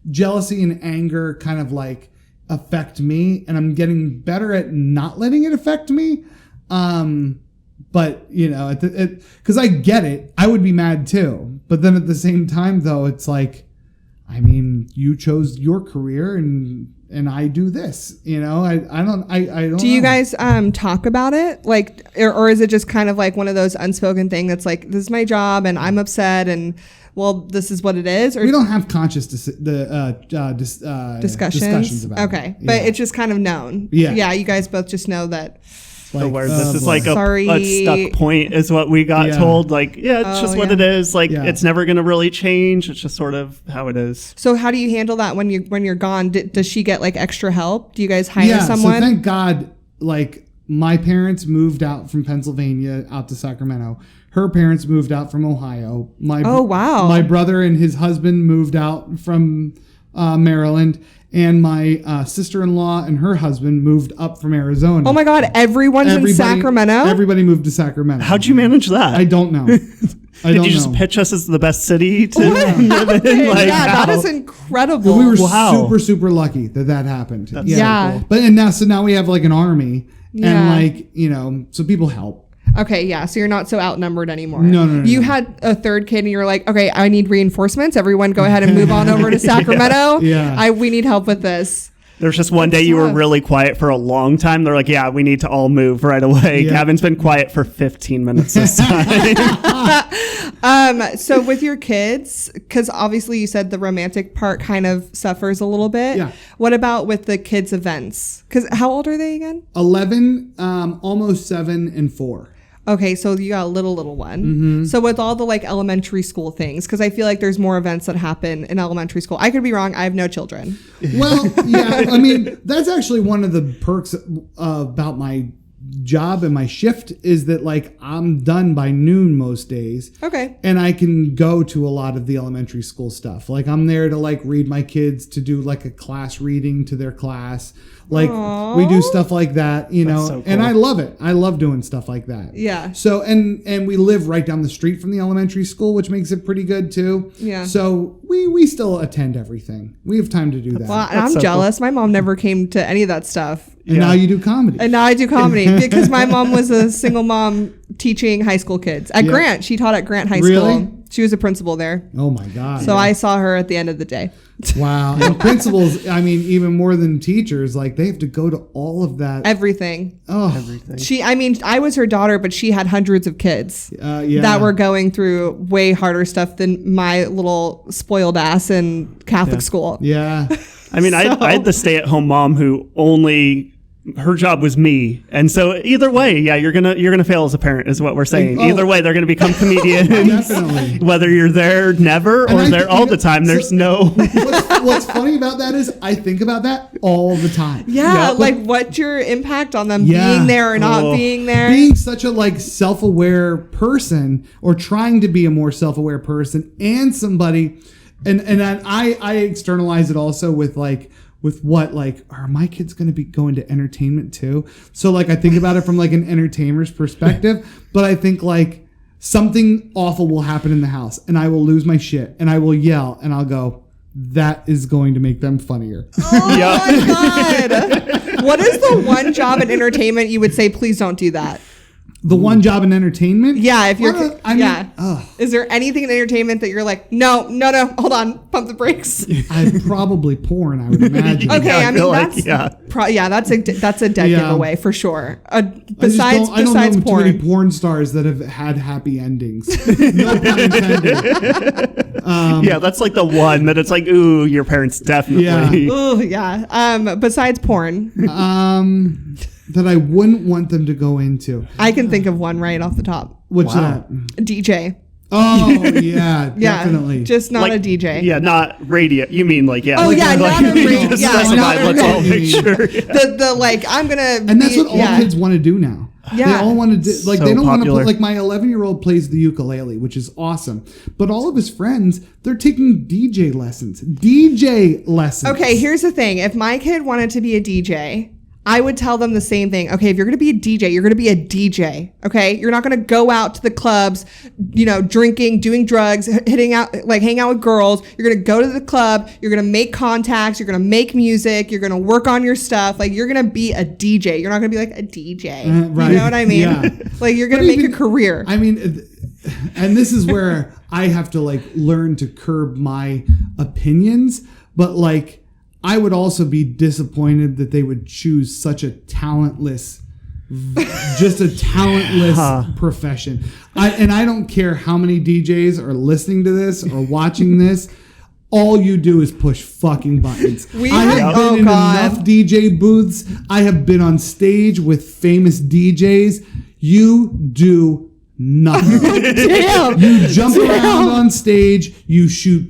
jealousy and anger kind of like affect me, and I'm getting better at not letting it affect me. But you know, because I get it, I would be mad too. But then at the same time, though, it's like, I mean, you chose your career, and I do this. You know, I don't. Do you guys talk about it, like, or is it just kind of like one of those unspoken thing that's like, this is my job, and I'm upset, and well, this is what it is? Or we don't have conscious discussions about it. Okay, but it's just kind of known. Yeah, you guys both just know that. Like, where this is like a stuck point is what we got told. Like, it's just what it is. Like, it's never going to really change. It's just sort of how it is. So how do you handle that when you're gone? Does she get like extra help? Do you guys hire someone? So thank God, like my parents moved out from Pennsylvania out to Sacramento. Her parents moved out from Ohio. My brother and his husband moved out from Maryland. And my sister-in-law and her husband moved up from Arizona. Oh my God, everyone's in Sacramento? Everybody moved to Sacramento. How'd you manage that? I don't know. Did you just pitch us as the best city to live in? Like, that is incredible. But we were super, super lucky that happened. That's so cool. But now we have like an army, and like, you know, so people help. Okay, yeah, so you're not so outnumbered anymore. No. You had a third kid and you were like, okay, I need reinforcements. Everyone go ahead and move on over to Sacramento. We need help with this. There's just one day you were really quiet for a long time. They're like, yeah, we need to all move right away. Yeah. Gavin's been quiet for 15 minutes this time. So with your kids, because obviously you said the romantic part kind of suffers a little bit. Yeah. What about with the kids' events? Because how old are they again? 11, almost 7, and 4. Okay, so you got a little one. Mm-hmm. So with all the like elementary school things, because I feel like there's more events that happen in elementary school. I could be wrong. I have no children. Well, yeah, I mean, that's actually one of the perks about my job and my shift is that like I'm done by noon most days. Okay. And I can go to a lot of the elementary school stuff. Like I'm there to like read my kids, to do like a class reading to their class. Like we do stuff like that, you know, so cool. And I love it. I love doing stuff like that. Yeah. So, and we live right down the street from the elementary school, which makes it pretty good too. Yeah. So we still attend everything. We have time to do that. Well, and I'm so jealous. Cool. My mom never came to any of that stuff. And now you do comedy. And now I do comedy because my mom was a single mom teaching high school kids at Grant. She taught at Grant High School. She was a principal there. Oh my God. So I saw her at the end of the day. Wow. And principals, I mean, even more than teachers, like they have to go to all of that. Everything. Oh, everything. I was her daughter, but she had hundreds of kids that were going through way harder stuff than my little spoiled ass in Catholic school. Yeah. I mean, I had the stay-at-home mom who only... her job was me, and so either way, you're gonna fail as a parent, is what we're saying. Either way, they're gonna become comedians. Definitely. Whether you're there never or there all the time, there's no. What's funny about that is I think about that all the time. Yeah, like what's your impact on them being there or not being there? Being such a like self-aware person, or trying to be a more self-aware person, and somebody, and I externalize it also with like. With what, like, are my kids going to be going to entertainment too? So, like, I think about it from, like, an entertainer's perspective, but I think, like, something awful will happen in the house, and I will lose my shit, and I will yell, and I'll go, that is going to make them funnier. Oh, my God. What is the one job in entertainment you would say, please don't do that? The one job in entertainment? Yeah, if you're... Is there anything in entertainment that you're like, no, hold on, pump the brakes? Probably porn, I would imagine. Okay, I mean, that's a dead giveaway for sure. Besides I don't know porn. Too many porn stars that have had happy endings. No pun intended. That's like the one that it's like, ooh, your parents definitely. Yeah. Ooh, yeah. Besides porn. That I wouldn't want them to go into. I can think of one right off the top. What's that? DJ. Oh, yeah, definitely. Just not like, a DJ. Yeah, not radio. You mean like, not a radio. Let's all make sure. The like, I'm going to... And that's what all kids want to do now. Yeah. They all want to do... Like, so they don't want to popular. put... Like, my 11-year-old plays the ukulele, which is awesome. But all of his friends, they're taking DJ lessons. Okay, here's the thing. If my kid wanted to be a DJ... I would tell them the same thing. Okay, if you're going to be a DJ, you're going to be a DJ. Okay, you're not going to go out to the clubs, drinking, doing drugs, hang out with girls. You're going to go to the club. You're going to make contacts. You're going to make music. You're going to work on your stuff. Like, you're going to be a DJ. You're not going to be like a DJ. Right. You know what I mean? Yeah. Like, you're going to make a career. I mean, and this is where I have to like learn to curb my opinions, but like, I would also be disappointed that they would choose such a talentless profession. I don't care how many DJs are listening to this or watching this. All you do is push fucking buttons. I have been in enough DJ booths. I have been on stage with famous DJs. You do nothing. Damn. You jump around on stage. You shoot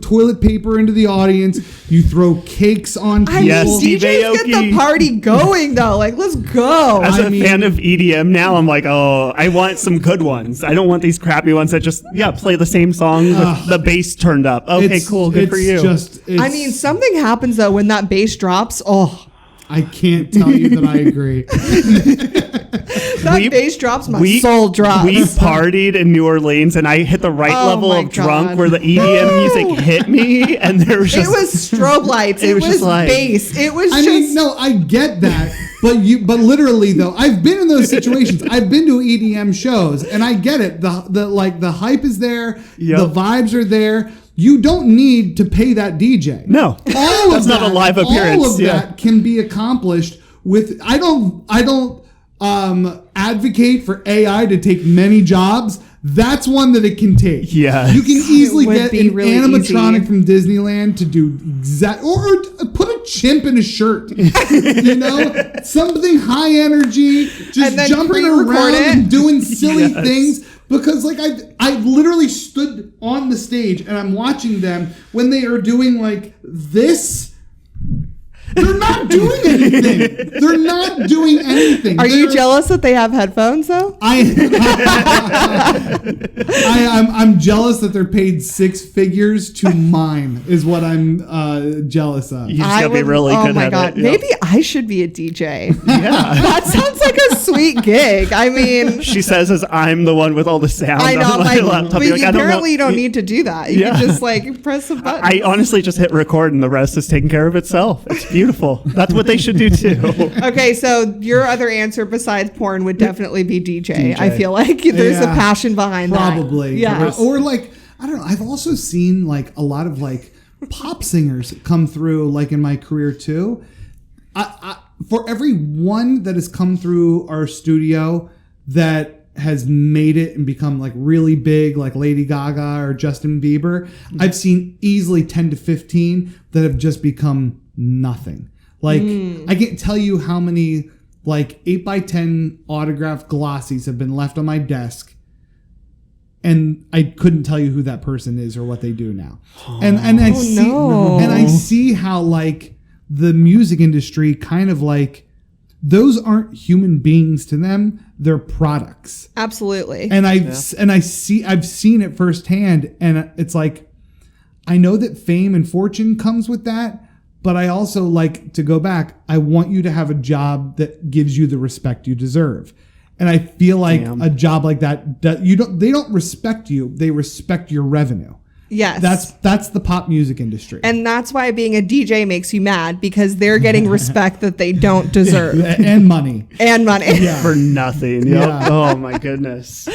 toilet paper into the audience. You throw cakes on people. DJs get the party going though. Like, let's go. As a fan of EDM now, I'm like, oh, I want some good ones. I don't want these crappy ones that just play the same song with the bass turned up. Okay, cool, good for you. Something happens though when that bass drops. Oh, I can't tell you that I agree. That bass drops, my soul drops. We partied in New Orleans, and I hit the right level of drunk where the EDM music hit me, and there was just... It was strobe lights. It was bass. It was I get that, but literally though, I've been in those situations. I've been to EDM shows, and I get it. The hype is there. Yep. The vibes are there. You don't need to pay that DJ. No, that's not a live appearance. All of that can be accomplished with. I don't advocate for AI to take many jobs. That's one that it can take. Yeah, you can easily get an animatronic from Disneyland to do or put a chimp in a shirt. Something high energy, just jumping around and doing silly things. Because like I've literally stood on the stage and I'm watching them when they are doing like this. They're not doing anything. They're not doing anything. Are you jealous that they have headphones though? I'm jealous that they're paid six figures to mime is what I'm jealous of. You just gotta be really good at it. Maybe I should be a DJ. Yeah. That sounds like a sweet gig. I mean, she says as I'm the one with all the sound. I know, on my laptop. But apparently you don't need to do that. You can just like press a button. I honestly just hit record and the rest is taking care of itself. It's beautiful. That's what they should do too. Okay, so your other answer besides porn would definitely be DJ. I feel like there's a passion behind that. Probably. Yeah. Or like, I don't know. I've also seen like a lot of like pop singers come through like in my career too. For every one that has come through our studio that has made it and become like really big, like Lady Gaga or Justin Bieber, I've seen easily 10 to 15 that have just become nothing. Like, I can't tell you how many like 8x10 autographed glossies have been left on my desk, and I couldn't tell you who that person is or what they do now. And I see how like the music industry kind of like those aren't human beings to them; they're products. Absolutely. And I've seen it firsthand, and it's like I know that fame and fortune comes with that. But I also like to go back. I want you to have a job that gives you the respect you deserve. And I feel like a job like that, they don't respect you. They respect your revenue. Yes. That's the pop music industry. And that's why being a DJ makes you mad, because they're getting respect that they don't deserve. And money. For nothing. Yep. Yeah. Oh my goodness.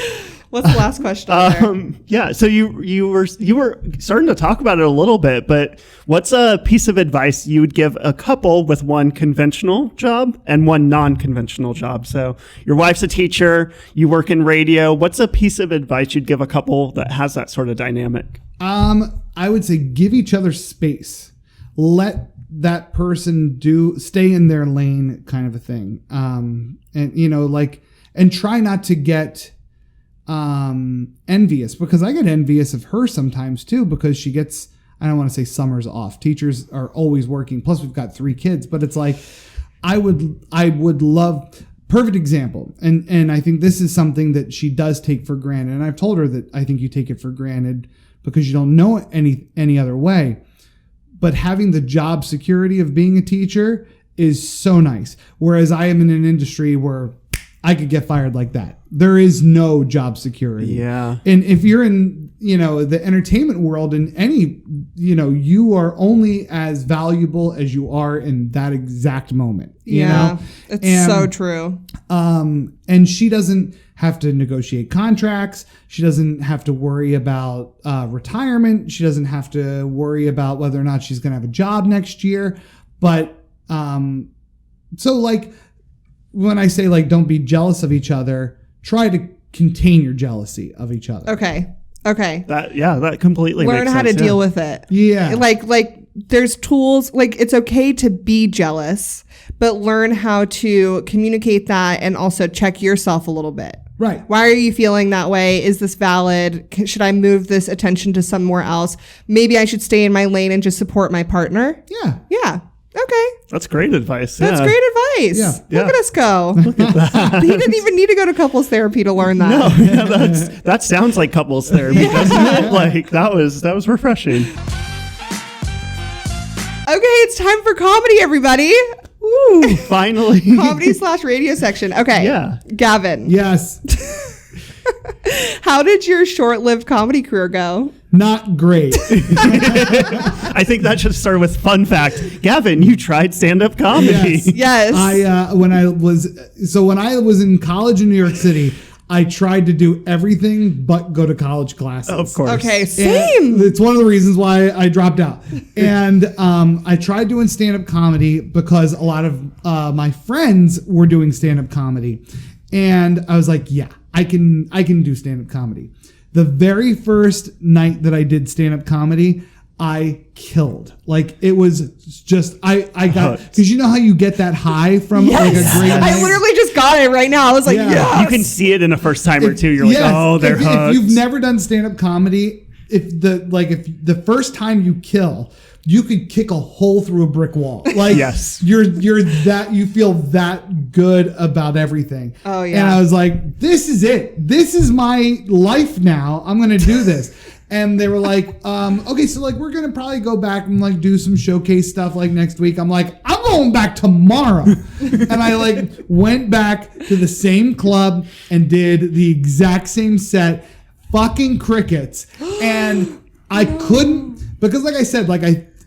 What's the last question? Yeah. So you were starting to talk about it a little bit, but what's a piece of advice you would give a couple with one conventional job and one non-conventional job? So your wife's a teacher, you work in radio. What's a piece of advice you'd give a couple that has that sort of dynamic? I would say give each other space. Let that person stay in their lane, kind of a thing. And try not to get envious, because I get envious of her sometimes too, because she gets, I don't want to say summers off. Teachers are always working. Plus we've got 3 kids, but it's like, I would love, perfect example. And I think this is something that she does take for granted. And I've told her that I think you take it for granted because you don't know any other way. But having the job security of being a teacher is so nice. Whereas I am in an industry where I could get fired like that. There is no job security. Yeah. And if you're in, the entertainment world, in any, you are only as valuable as you are in that exact moment. It's so true. And she doesn't have to negotiate contracts. She doesn't have to worry about retirement. She doesn't have to worry about whether or not she's going to have a job next year. But so like when I say like don't be jealous of each other, try to contain your jealousy of each other. Okay. That completely learn makes how sense, to deal with it. Yeah. Like there's tools, like it's okay to be jealous, but learn how to communicate that and also check yourself a little bit. Right. Why are you feeling that way? Is this valid? Should I move this attention to somewhere else? Maybe I should stay in my lane and just support my partner. Yeah. Okay. That's great advice. That's great advice. Yeah. Look at us go. Look at that. He didn't even need to go to couples therapy to learn that. No, that sounds like couples therapy, doesn't it? Like that was refreshing. Okay, it's time for comedy, everybody. Woo, finally. Comedy/radio section. Okay. Yeah. Gavin. Yes. How did your short-lived comedy career go? Not great. I think that should start with fun fact. Gavin, you tried stand-up comedy. Yes. When I was in college in New York City, I tried to do everything but go to college classes. Of course. Okay, same. And it's one of the reasons why I dropped out. And I tried doing stand-up comedy because a lot of my friends were doing stand-up comedy. And I was like, yeah, I can do stand-up comedy. The very first night that I did stand-up comedy, I killed. Like it was just I got, because you know how you get that high from like a great night? I literally just got it right now. I was like, yes. You can see it in a first timer too. You're like, oh, they're hooked. If you've never done stand-up comedy, if the first time you kill, you could kick a hole through a brick wall. Like yes. you feel that good about everything. Oh yeah. And I was like, this is it. This is my life now. I'm gonna do this. And they were like, okay, so like we're gonna probably go back and like do some showcase stuff like next week. I'm like, I'm going back tomorrow. And I like went back to the same club and did the exact same set, fucking crickets. And I couldn't, because like I said, like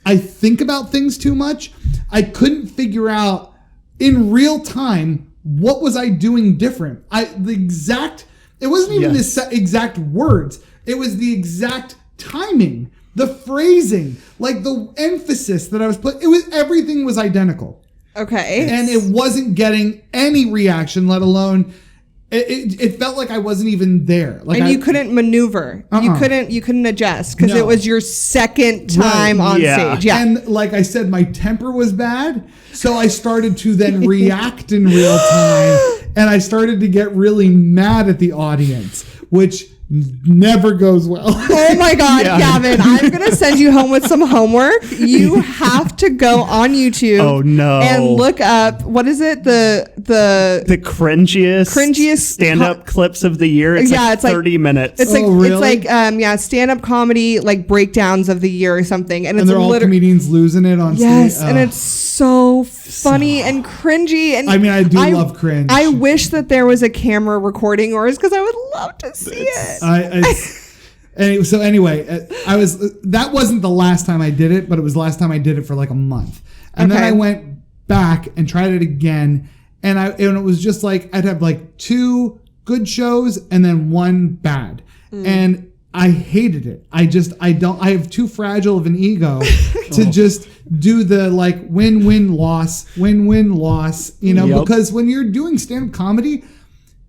I think about things too much. I couldn't figure out in real time what was I doing different. It wasn't even the exact words. It was the exact timing, the phrasing, like the emphasis that I was putting. Everything was identical. Okay. And it wasn't getting any reaction, let alone it felt like I wasn't even there. Like you couldn't maneuver. You couldn't adjust because it was your second time on stage. Yeah. And like I said, my temper was bad. So I started to then react in real time. And I started to get really mad at the audience, which never goes well. Oh my God, Gavin, I'm going to send you home with some homework. You have to go on YouTube and look up, what is it? The cringiest stand-up clips of the year. It's like 30 minutes. It's really? It's like stand-up comedy, like breakdowns of the year or something. And it's they're all comedians losing it on stage. Yes, and it's so funny and cringy. And I mean, I do love cringe. I wish that there was a camera recording yours because I would love to see it. So anyway, that wasn't the last time I did it, but it was the last time I did it for like a month. And then I went back and tried it again. And it was just like, I'd have like 2 good shows and then 1 bad. And I hated it. I have too fragile of an ego to just do the like win-win loss, because when you're doing stand-up comedy,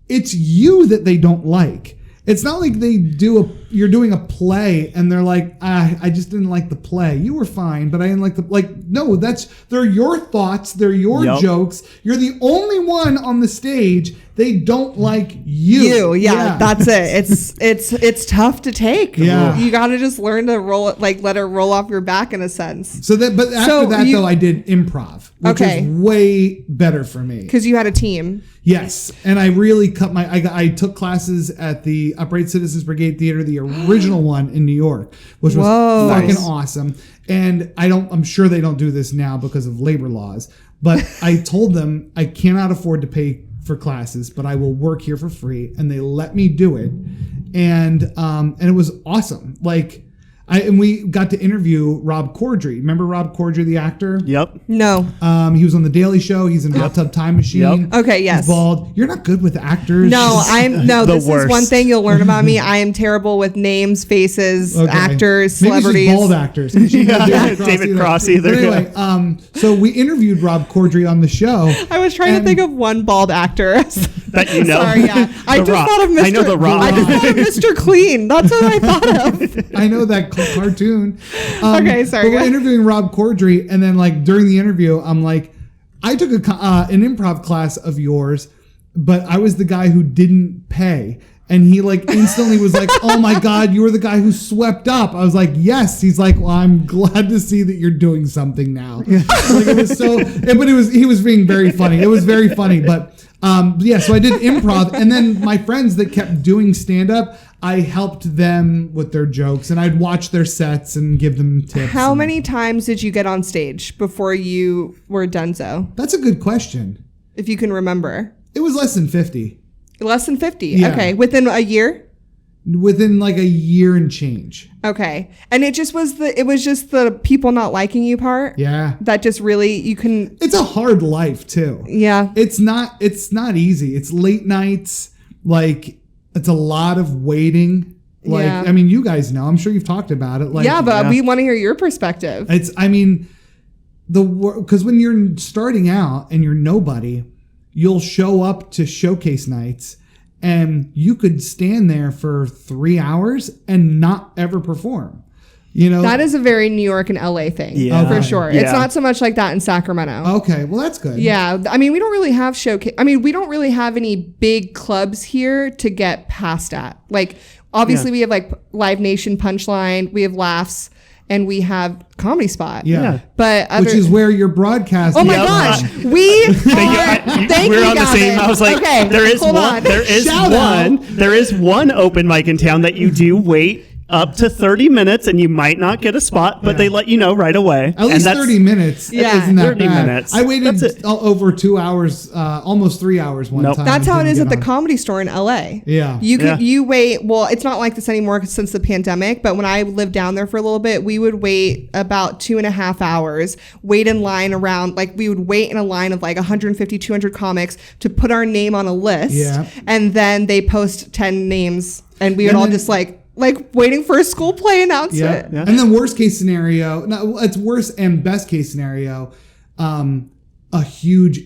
it's you that they don't like. It's not like you're doing a play and they're like, I just didn't like the play. You were fine, but I didn't like no, they're your thoughts. They're your jokes. You're the only one on the stage. They don't like you. Yeah, that's it. It's tough to take. Yeah. You got to just learn to let it roll off your back in a sense. But after that, I did improv, which was way better for me. Because you had a team. Yes, and I really I took classes at the Upright Citizens Brigade Theater, the original one in New York, which was fucking awesome. And I'm sure they don't do this now because of labor laws, But I told them I cannot afford to pay for classes, but I will work here for free, and they let me do it, and it was awesome. Like, and we got to interview Rob Corddry. Remember Rob Corddry, the actor? Yep. No. He was on the Daily Show. He's in Hot Tub Time Machine. Yep. Okay, yes. He's bald. You're not good with actors. No, this worst. is one thing you'll learn about me. I am terrible with names, faces, Okay. actors, Maybe it's just celebrities. bald actors. She knows David Cross either. But anyway, so we interviewed Rob Corddry on the show. I was trying to think of one bald actor. That you know. Sorry, yeah. I The just Rock. thought of Mr. I know The Rock. I just thought of Mr. Clean. That's what I thought of. I know that cartoon. Okay, sorry, But go we're ahead. interviewing Rob Corddry, and then like during the interview, I'm like, I took an improv class of yours, but I was the guy who didn't pay. And he like instantly was like, "Oh my God, you were the guy who swept up." I was like, "Yes." He's like, "Well, I'm glad to see that you're doing something now." Like it was so, but he was being very funny. It was very funny, but yeah. So I did improv, and then my friends that kept doing stand up, I helped them with their jokes, and I'd watch their sets and give them tips. How many times did you get on stage before you were donezo? That's a good question. If you can remember. It was less than 50. Less than 50. Yeah. Okay. Within a year? Within like a year and change. Okay. And it just was the people not liking you part. Yeah. That just really It's a hard life too. Yeah. It's not easy. It's late nights. Like it's a lot of waiting. Like, Yeah. I mean, you guys know, I'm sure you've talked about it. Like, yeah, but we want to hear your perspective. because when you're starting out and you're nobody, you'll show up to showcase nights and you could stand there for 3 hours and not ever perform. You know, That is a very New York and LA thing, Yeah. for sure. Yeah. It's not so much like that in Sacramento. okay, well that's good. Yeah, I mean, we don't really have showcase. I mean, we don't really have any big clubs here to get past at. Like, obviously, Yeah. we have like Live Nation Punchline, we have Laughs, and we have Comedy Spot. Yeah. But other, Which is where you're broadcasting. oh my Yep. gosh, we are. Thank We're you, on the Gavin. same. I was like, okay, there is hold one. on. There is Shout one. out. There is one open mic in town that you do wait up to 30 minutes, and you might not get a spot, but Yeah. they let you know right away. At least 30 minutes. Yeah. Isn't that 30 bad. minutes. I waited That's it. over 2 hours, almost 3 hours one Nope. time. That's how it Didn't is get at the on. Comedy Store in LA. Yeah. Yeah. You wait. Well, it's not like this anymore since the pandemic. But when I lived down there for a little bit, we would wait about 2.5 hours. Wait in line around we would wait in a line of like 150, 200 comics to put our name on a list. Yeah. And then they post 10 names, and we would And all then- just like waiting for a school play announcement. Yeah. And then worst case scenario, no, it's worst and best case scenario, a huge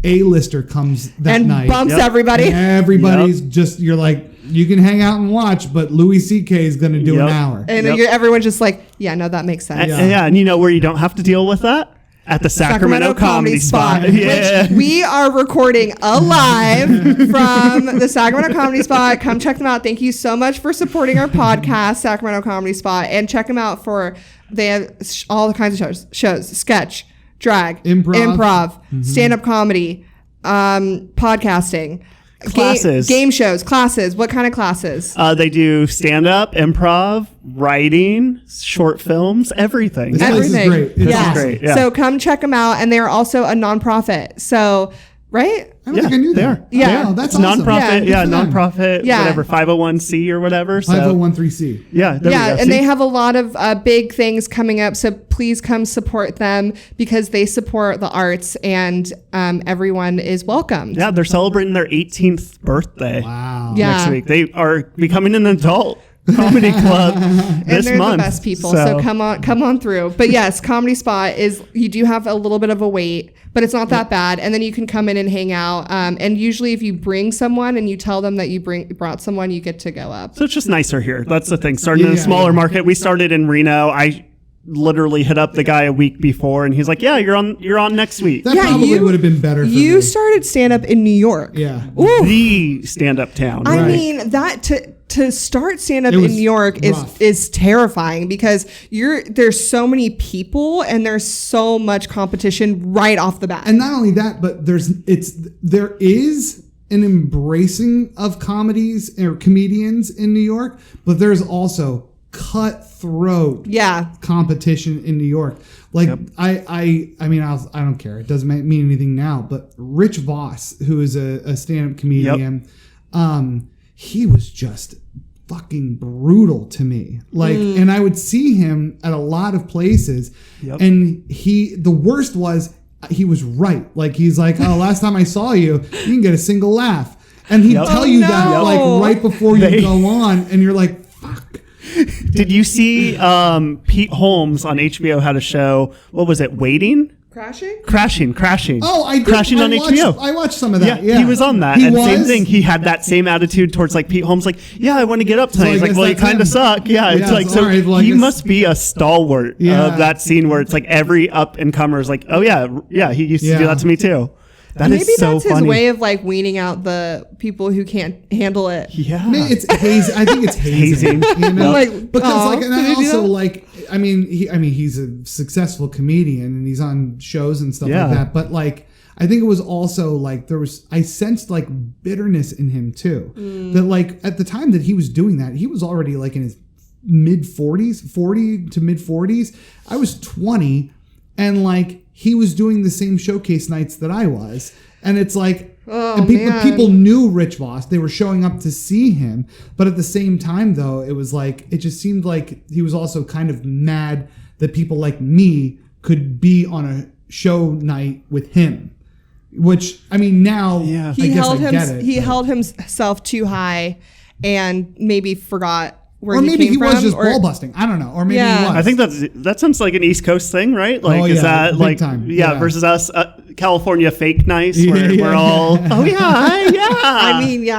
A-lister comes that And night. bumps Yep. everybody. And everybody's just, you're like, you can hang out and watch, but Louis C.K. is going to do Yep. an hour. And Yep. everyone's just like, yeah, no, that makes sense. Yeah. And you know where you don't have to deal with that? At the Sacramento Comedy Spot. Yeah. Which we are recording alive from the Sacramento Comedy Spot. Come check them out. Thank you so much for supporting our podcast, Sacramento Comedy Spot, and check them out they have all kinds of shows, sketch, drag, improv, stand-up comedy, podcasting, Classes. game shows, classes. What kind of classes? They do stand-up, improv, writing, short films, everything. This place is great. It's yeah. awesome. great, yeah. So come check them out, and they're also a nonprofit. So, right? I don't think I knew they that. are. Yeah. Wow, that's It's awesome. nonprofit, Yeah, yeah, good for them. nonprofit, Yeah. whatever, 501c or whatever. So, 5013C. yeah, there we Yeah, go. and See? they have a lot of big things coming up. So please come support them because they support the arts, and everyone is welcomed. Yeah, they're celebrating their 18th birthday Wow. Yeah. next week. They are becoming an adult comedy club And this they're month. the best people, so come on through. But yes, Comedy Spot you do have a little bit of a wait, but it's not that bad. And then you can come in and hang out. And usually, if you bring someone and you tell them that you brought someone, you get to go up. So it's just nicer here. That's the thing. Starting in a Yeah, smaller yeah. market. We started in Reno. I literally hit up the guy a week before, and he's like, "Yeah, you're on next week." That Yeah, probably you- would have been better for You me. started stand up in New York. Yeah. Ooh. The stand-up town. I Right. mean that to start stand up It in was New York rough. is terrifying because there's so many people and there's so much competition right off the bat. And not only that, but there is an embracing of comedies or comedians in New York, but there's also cutthroat competition in New York. Like I mean, I don't care. It doesn't mean anything now. But Rich Voss, who is a stand-up comedian, he was just fucking brutal to me. Like, and I would see him at a lot of places, and the worst was he was right. Like, he's like, oh, last time I saw you, you didn't get a single laugh, and he'd tell you that like right before you go on, and you're like, fuck. Did you see Pete Holmes on HBO had a show? What was it? Waiting? Crashing. Oh, I did. Crashing on HBO. I watched some of that. Yeah, he was on that. Same thing. He had that same attitude towards like Pete Holmes. Like, I want to get up tonight. He's like, well, you kind of suck. Yeah, it's like, so he must be a stalwart of that scene where it's like every up and comer is like, oh yeah, he used to do that to me too. Maybe that's his way of like weaning out the people who can't handle it. Yeah, it's hazing. I think it's hazing. You know, like, because like, and I also like. I mean, he's a successful comedian and he's on shows and stuff like that. But like, I think it was also like I sensed like bitterness in him too. That like at the time that he was doing that, he was already like in his mid 40s, 40 to mid 40s. I was 20, and like he was doing the same showcase nights that I was, and it's like. And people knew Rich Voss. They were showing up to see him. But at the same time, though, it was like, it just seemed like he was also kind of mad that people like me could be on a show night with him. Which, I mean, now I get it. He held himself too high and maybe forgot where he came from. Or maybe he was just ball or busting. I don't know. Or maybe he was. I think that sounds like an East Coast thing, right? Like, is that like, time. Versus us, California fake nice, where we're all, I mean,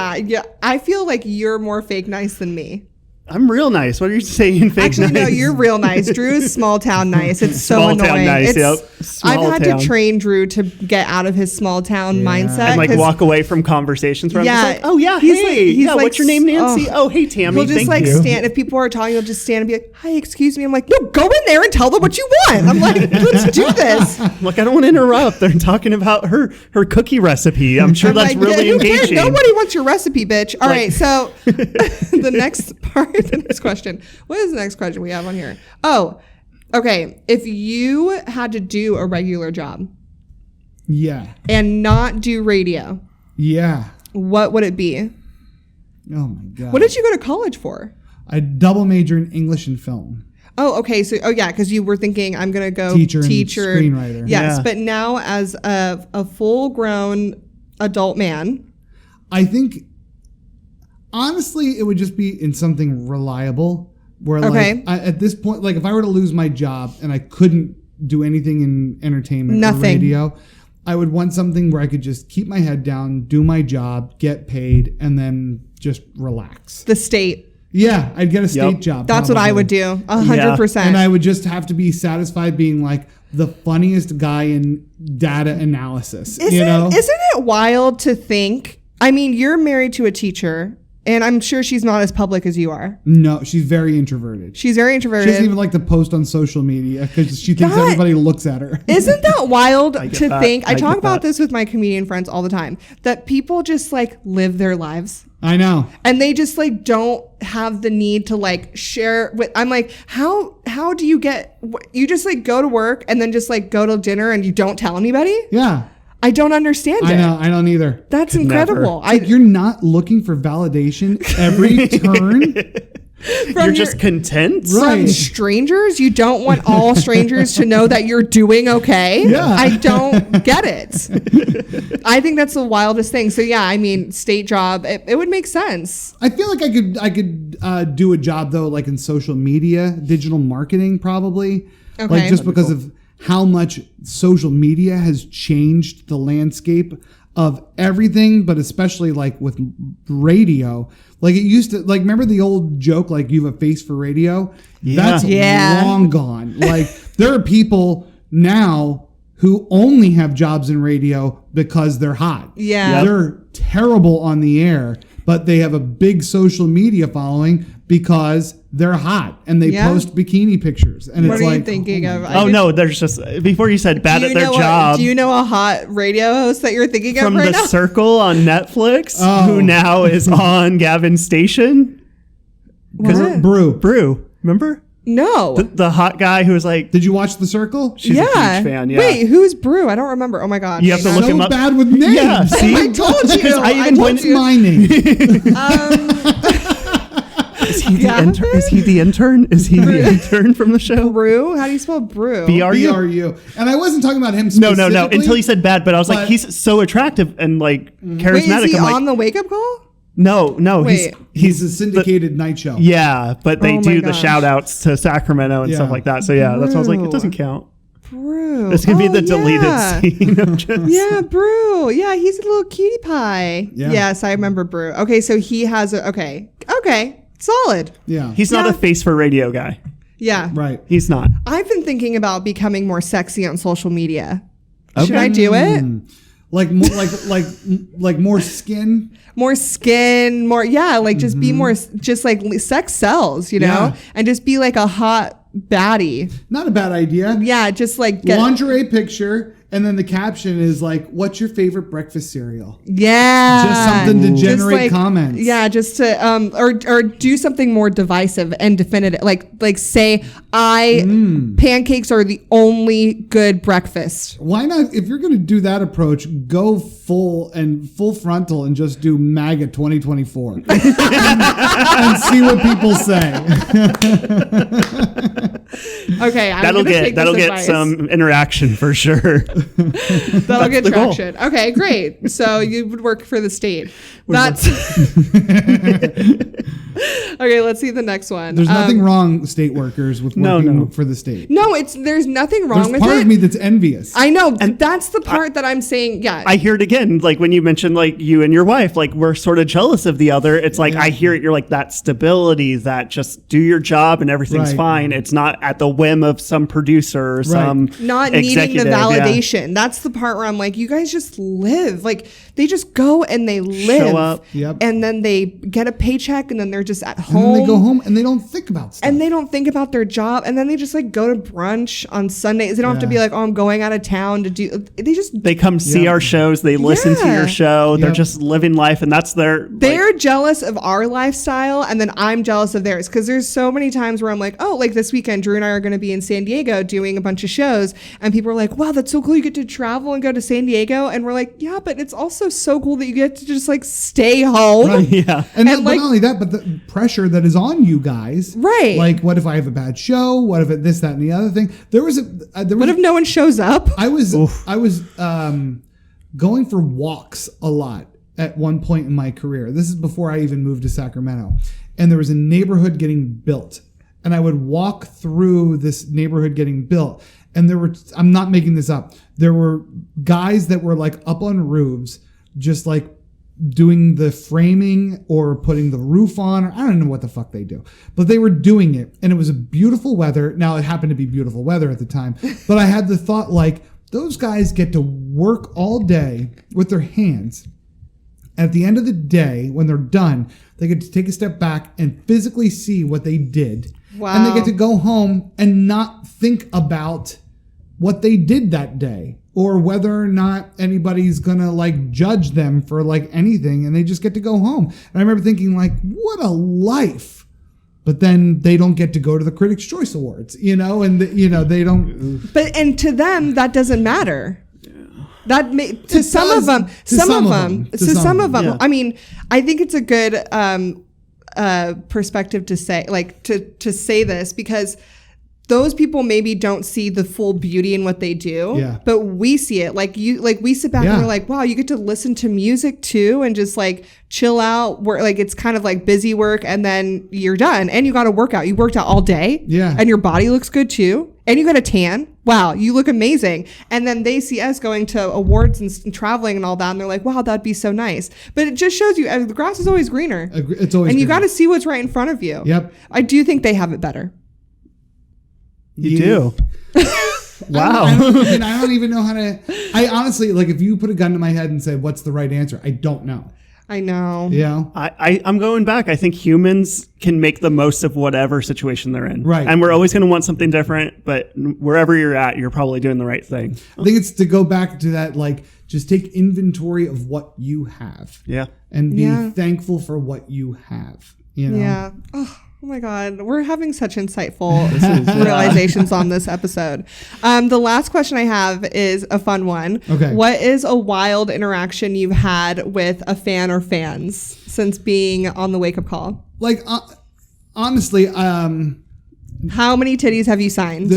I feel like you're more fake nice than me. I'm real nice. What are you saying? Fake nice? No, you're real nice. Drew is small town nice. It's so small annoying. Town nice, I've had to train Drew to get out of his small town mindset. And like walk away from conversations where I'm just like, oh yeah, he's like, what's your name, Nancy? Oh, hey, Tammy. He'll just like stand, if people are talking, he'll just stand and be like, hi, excuse me. I'm like, no, go in there and tell them what you want. I'm like, let's do this. Look, I don't want to interrupt. They're talking about her cookie recipe. I'm sure that's like, really engaging. Nobody wants your recipe, bitch. All right, so the next question. What is the next question we have on here? Oh, okay. If you had to do a regular job. And not do radio. What would it be? Oh my God. What did you go to college for? I double major in English and film. Oh, okay. So, because you were thinking I'm going to go teacher and screenwriter. Yes, but now as a full-grown adult man. I think... Honestly, it would just be in something reliable where like at this point, like if I were to lose my job and I couldn't do anything in entertainment or radio, I would want something where I could just keep my head down, do my job, get paid, and then just relax. The state. Yeah, I'd get a state job. That's what I would do. 100%. And I would just have to be satisfied being like the funniest guy in data analysis. Isn't it wild to think? I mean, you're married to a teacher. And I'm sure she's not as public as you are. No, she's very introverted. She doesn't even like to post on social media because she thinks everybody looks at her. Isn't that wild to think? I talk about this with my comedian friends all the time, that people just like live their lives. I know. And they just like don't have the need to like share with, I'm like, how do you just like go to work and then just like go to dinner and you don't tell anybody? Yeah. I don't understand it. I know. I don't either. That's incredible. You're not looking for validation every turn. You're just content? From strangers? You don't want all strangers to know that you're doing okay? Yeah. I don't get it. I think that's the wildest thing. So yeah, I mean, state job, it would make sense. I feel like I could do a job though, like in social media, digital marketing probably. Okay. Like just because of how much social media has changed the landscape of everything, but especially like with radio. Like it used to, like, remember the old joke, like you have a face for radio? That's long gone. Like there are people now who only have jobs in radio because they're hot. Yeah. They're terrible on the air, but they have a big social media following because they're hot and they post bikini pictures. And what it's are like, you thinking of? No, there's just, before you said bad at their job. Do you know a hot radio host that you're thinking of right now? From The Circle on Netflix, who now is on Gavin's station? Brew. Remember? No. The hot guy who was like, Did you watch The Circle? she's a huge fan. Yeah. Wait, who's Brew? I don't remember. Oh my god. You have to look So him up. bad with names. Yeah, see? I told you. Because I I even told What's you. my name? Is he the Gavin? intern? Is he the intern? Is he the intern from the show? Brew? How do you spell Brew? BRU? BRU. And I wasn't talking about him No. specifically. Until he said bad, but I was like, but- he's so attractive and like charismatic. Wait, is he I'm like, on the wake up call? no. Wait. He's a syndicated night show. Yeah, but they Oh my do the gosh. shout outs to Sacramento and stuff Yeah. like that. So yeah, that's why I was like, it Brew. doesn't count. Brew. This could be the yeah. deleted scene of just. Yeah, Brew. Yeah, he's a little cutie pie. Yeah. Yes, I remember Brew. Okay, so he has a okay, solid. Yeah. He's not Yeah. a face for radio guy. Yeah, right. He's not. I've been thinking about becoming more sexy on social media. Should Okay. I do it? Like more like more skin. More skin, more like just be more just like sex sells, you know, Yeah. and just be like a hot baddie. Not a bad idea. Yeah, just like get Lingerie picture, and then the caption is like, "What's your favorite breakfast cereal?" yeah, Just something to generate like, comments. Yeah, just to or do something more divisive and definitive, like say pancakes are the only good breakfast. Why not? If you're going to do that approach, go full frontal and just do MAGA 2024 and see what people say. Okay, I'm That'll gonna take get this advice. some interaction for sure. That'll get the goal. traction. Okay, great. So you would work for the state. That's okay. Let's see the next one. There's nothing wrong, state workers, with No, working no. for the state. No, there's nothing wrong There's with part it. of me that's envious. I know, and that's the part that I'm saying. Yeah, I hear it again, like when you mentioned like you and your wife, like we're sort of jealous of the other. It's like I hear it. You're like that stability, that just do your job and everything's Right. fine. It's not at the whim of some producer or some not needing the executive, yeah. validation. That's the part where I'm like, you guys just live. Like they just go and they live, up. Yep. and then they get a paycheck, and then they're just at and home. then they go home and they don't think about stuff. And they don't think about their job, and then they just like go to brunch on Sundays. They don't have to Yeah. be like, oh, I'm going out of town to do. They just They come see Yeah. our shows. They listen to Yeah. your show. They're Yep. just living life, and that's their. they're jealous of our lifestyle, and then I'm jealous of theirs, because there's so many times where I'm like, oh, like this weekend Drew and I are going to be in San Diego doing a bunch of shows, and people are like, wow, that's so cool, you get to travel and go to San Diego, and we're like, yeah, but it's also so cool that you get to just like stay home. Right. Yeah. And, And, but like- not only that, but the pressure that is on you guys. Right. Like, what if I have a bad show? What if it this, that, and the other thing? There was What if no one shows up? I was going for walks a lot at one point in my career. This is before I even moved to Sacramento, and there was a neighborhood getting built, and I would walk through this neighborhood getting built, and I'm not making this up. There were guys that were like up on roofs, just like doing the framing or putting the roof on, or I don't know what the fuck they do, but they were doing it, and it was a beautiful weather. Now it happened to be beautiful weather at the time, but I had the thought like, those guys get to work all day with their hands. At the end of the day, when they're done, they get to take a step back and physically see what they did. Wow. And they get to go home and not think about what they did that day, or whether or not anybody's gonna like judge them for like anything, and they just get to go home. And I remember thinking like, what a life. But then they don't get to go to the Critics' Choice Awards, and they don't. But and to them that doesn't matter. That to some of them. Yeah. I mean, I think it's a good perspective to say, like to say this, because those people maybe don't see the full beauty in what they do. Yeah. But we see it. Like we sit back Yeah. and we're like, wow, you get to listen to music too and just like chill out. Where like it's kind of like busy work, and then you're done, and you got to work out. You worked out all day. Yeah. And your body looks good too. And you got a tan. Wow, you look amazing. And then they see us going to awards and traveling and all that, and they're like, wow, that'd be so nice. But it just shows you the grass is always greener. It's always. And you got greener. to see what's right in front of you. Yep. I do think they have it better. You do. Wow. I don't even know how to. I honestly, like, if you put a gun to my head and say, "What's the right answer?" I don't know. I know. Yeah. I'm going back. I think humans can make the most of whatever situation they're in. Right. And we're always going to want something different, but wherever you're at, you're probably doing the right thing. I think it's to go back to that, like, just take inventory of what you have. Yeah. And be Yeah. thankful for what you have. You know. Yeah. Oh, Oh my God, we're having such insightful realizations on this episode. The last question I have is a fun one. Okay. What is a wild interaction you've had with a fan or fans since being on the Wake Up Call? Like, honestly, how many titties have you signed?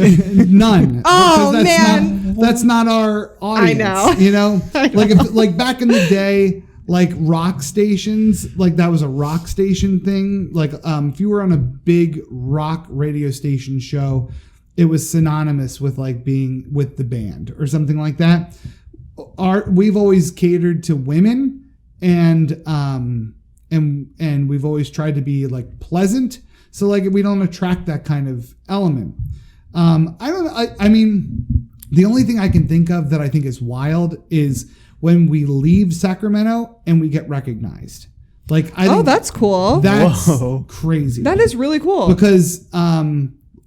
None. Oh, Because man. that's not our audience. I know. You know, like back in the day, like rock stations, like that was a rock station thing. Like, if you were on a big rock radio station show, it was synonymous with like being with the band or something like that. We've always catered to women, and we've always tried to be like pleasant. So like we don't attract that kind of element. I mean, the only thing I can think of that I think is wild is when we leave Sacramento and we get recognized. Like, I think that's cool. That's crazy. That is really cool. Because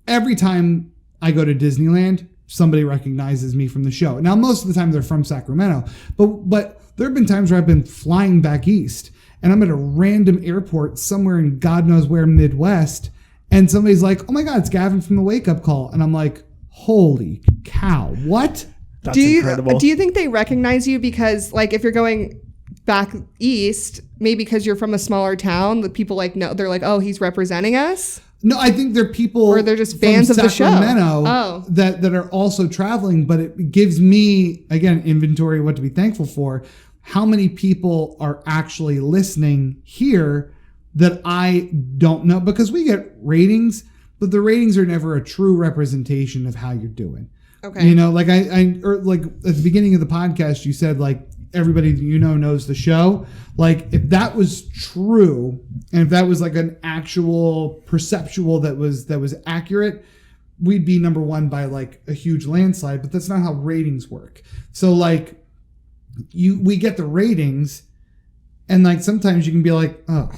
every time I go to Disneyland, somebody recognizes me from the show. Now, most of the time they're from Sacramento, but there have been times where I've been flying back east and I'm at a random airport somewhere in God knows where Midwest, and somebody's like, "Oh my God, it's Gavin from the Wake Up Call," and I'm like, "Holy cow, what?" That's incredible. Do you think they recognize you because, like, if you're going back east, maybe because you're from a smaller town, the people like know, they're like, "Oh, he's representing us"? No, I think they're people, or they're just fans from of the show. Sacramento that are also traveling. But it gives me, again, inventory of what to be thankful for. How many people are actually listening here that I don't know? Because we get ratings, but the ratings are never a true representation of how you're doing. Okay. You know, like like at the beginning of the podcast, you said like everybody that you know knows the show. Like if that was true, and if that was like an actual perceptual that was accurate, we'd be number one by like a huge landslide. But that's not how ratings work. So like we get the ratings, and like sometimes you can be like, oh,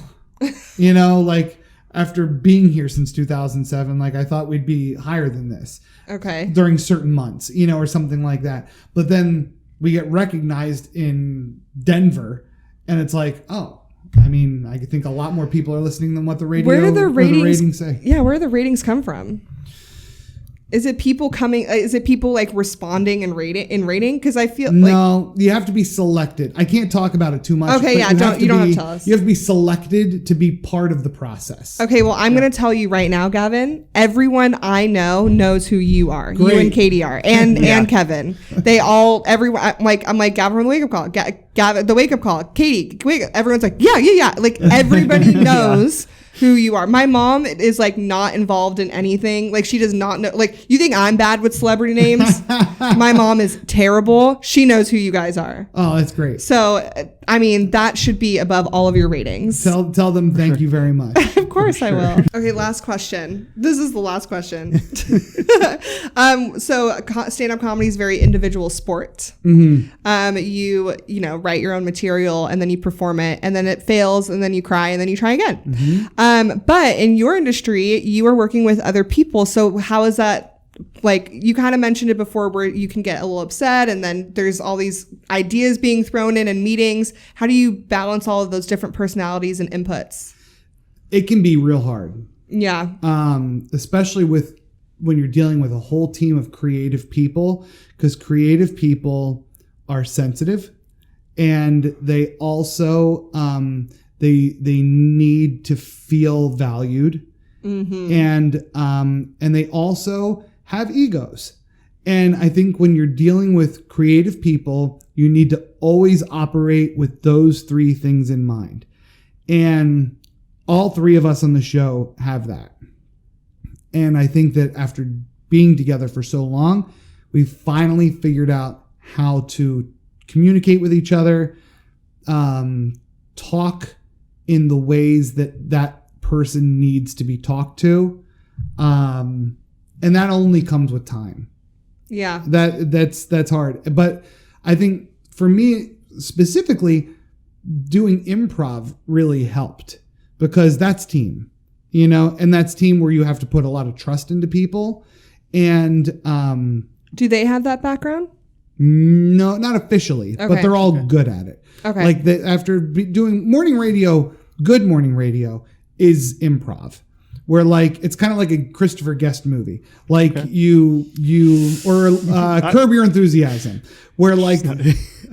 you know, like after being here since 2007, like I thought we'd be higher than this. Okay. During certain months, you know, or something like that. But then we get recognized in Denver, and it's like, oh, I mean, I think a lot more people are listening than what the ratings say. Yeah, where do the ratings come from? Is it people coming? Is it people like responding and rating? Because I feel no, you have to be selected. I can't talk about it too much. Okay, yeah, you don't have to tell us. You have to be selected to be part of the process. Okay, well, I'm going to tell you right now, Gavin. Everyone I know knows who you are. Great. You and Katie are, and Kevin. They all, everyone. I'm like Gavin from the Wake Up Call. Gavin, the Wake Up Call. Katie, everyone's like, yeah. Like everybody knows. Who you are. My mom is like not involved in anything. Like she does not know. Like you think I'm bad with celebrity names? My mom is terrible. She knows who you guys are. Oh, that's great. So, I mean, that should be above all of your ratings. Tell them thank you very much. Of course I will. Okay, last question. This is the last question. So stand-up comedy is a very individual sport. Mm-hmm. You know, write your own material and then you perform it and then it fails and then you cry and then you try again. Mm-hmm. But in your industry, you are working with other people. So how is that? Like you kind of mentioned it before where you can get a little upset and then there's all these ideas being thrown in meetings. How do you balance all of those different personalities and inputs? It can be real hard. Yeah. Especially when you're dealing with a whole team of creative people, because creative people are sensitive and they also, they need to feel valued. Mm-hmm. And they also have egos. And I think when you're dealing with creative people, you need to always operate with those three things in mind. And all three of us on the show have that. And I think that after being together for so long, we've finally figured out how to communicate with each other, talk in the ways that person needs to be talked to. And that only comes with time. Yeah. That's hard. But I think for me specifically, doing improv really helped because that's team, you know, and that's team where you have to put a lot of trust into people. And do they have that background? No, not officially, but they're all good at it. Okay. Like after doing morning radio, good morning radio is improv. where like it's kind of like a Christopher Guest movie, like Curb Your Enthusiasm, where like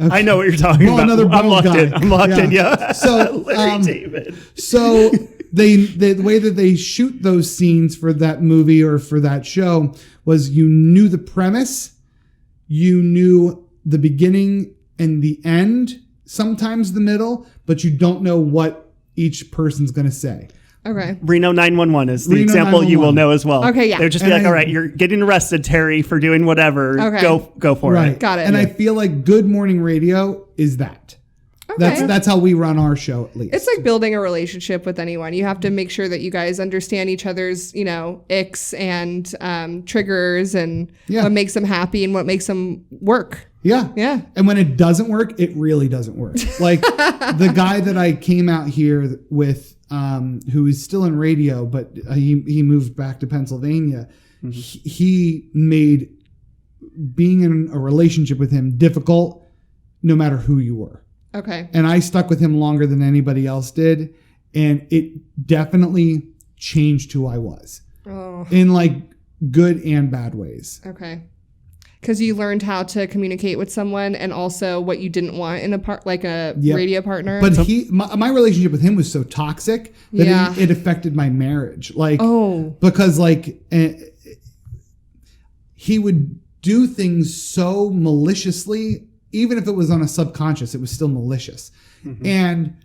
I know what you're talking about. I'm locked in. I'm locked in. Yeah. So Larry David. So the way that they shoot those scenes for that movie or for that show was you knew the premise, you knew the beginning and the end, sometimes the middle, but you don't know what each person's going to say. Okay. Reno 911 is the Reno example 911. you will know as well. Okay, yeah. They'll just be like, all right, you're getting arrested, Terry, for doing whatever. Okay. Go for Right. it. Got it. And I feel like Good Morning Radio is that. Okay. That's how we run our show, at least. It's like building a relationship with anyone. You have to make sure that you guys understand each other's, icks and triggers and Yeah. what makes them happy and what makes them work. Yeah. Yeah. And when it doesn't work, it really doesn't work. Like the guy that I came out here with, who is still in radio, but he moved back to Pennsylvania. Mm-hmm. He made being in a relationship with him difficult no matter who you were. Okay. And I stuck with him longer than anybody else did. And it definitely changed who I was in like good and bad ways. Okay. Because you learned how to communicate with someone and also what you didn't want in a radio partner. But my relationship with him was so toxic that it affected my marriage. Like, because like he would do things so maliciously, even if it was on a subconscious, it was still malicious. Mm-hmm. And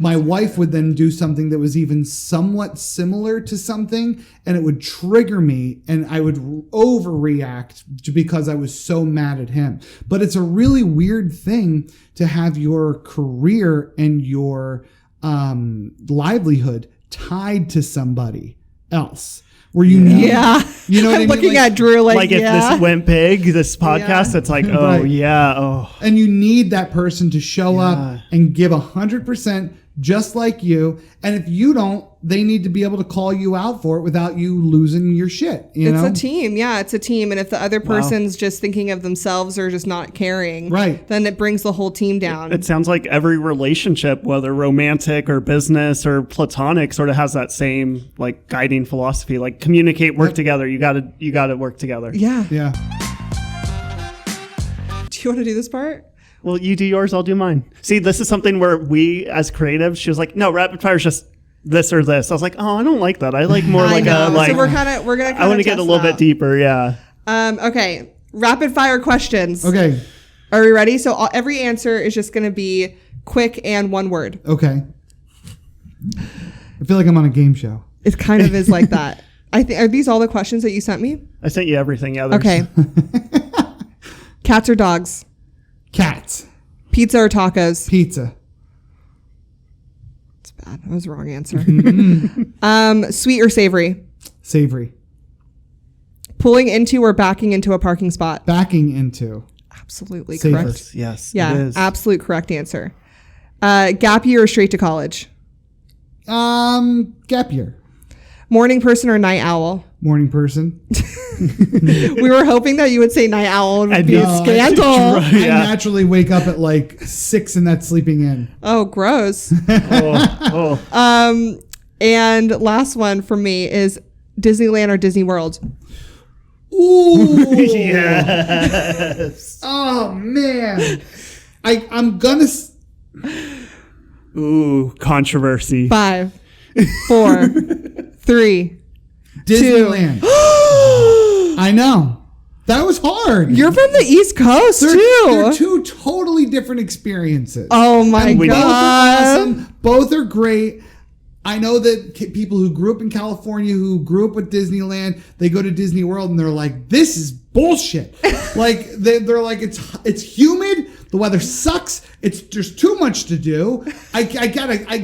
my wife would then do something that was even somewhat similar to something, and it would trigger me, and I would overreact because I was so mad at him. But it's a really weird thing to have your career and your livelihood tied to somebody else. Where you know what I mean? Looking at Drew like if this went big, this podcast, it's like, and you need that person to show up and give 100%, just like you. And if you don't, they need to be able to call you out for it without you losing your shit. It's a team. Yeah, it's a team. And if the other person's just thinking of themselves or just not caring, then it brings the whole team down. It sounds like every relationship, whether romantic or business or platonic, sort of has that same like guiding philosophy, like communicate, work together. You gotta work together. Yeah. Yeah. Do you want to do this part? Well, you do yours, I'll do mine. See, this is something where we, as creatives, she was like, no, rapid fire is just this or this. I was like, oh, I don't like that. I like more like a, like, so we're gonna I want to get a little bit deeper. Yeah. Okay. Rapid fire questions. Okay. Are we ready? So every answer is just going to be quick and one word. Okay. I feel like I'm on a game show. It kind of is like that. Are these all the questions that you sent me? I sent you everything. Yeah. Okay. Cats or dogs? Cats. Pizza or tacos? Pizza. That's bad. That was the wrong answer. Sweet or savory? Savory. Pulling into or backing into a parking spot? Backing into. Absolutely Safer. correct. Yes. Yeah, it is. absolute correct answer. Gap year or straight to college? Gap year. Morning person or night owl? Morning person. We were hoping that you would say night owl. It would be a scandal. I naturally wake up at like 6 and that's sleeping in. Oh, gross. Oh. And last one for me is Disneyland or Disney World? Ooh. Yes. Oh, man. I'm gonna... Ooh, controversy. 5, 4, 3, Disneyland. I know. That was hard. You're from the East Coast, too. They're two totally different experiences. Oh, my And God. both are awesome. Both are great. I know that people who grew up in California, who grew up with Disneyland, they go to Disney World and they're like, this is bullshit. Like, they're like, it's humid. The weather sucks. There's too much to do. I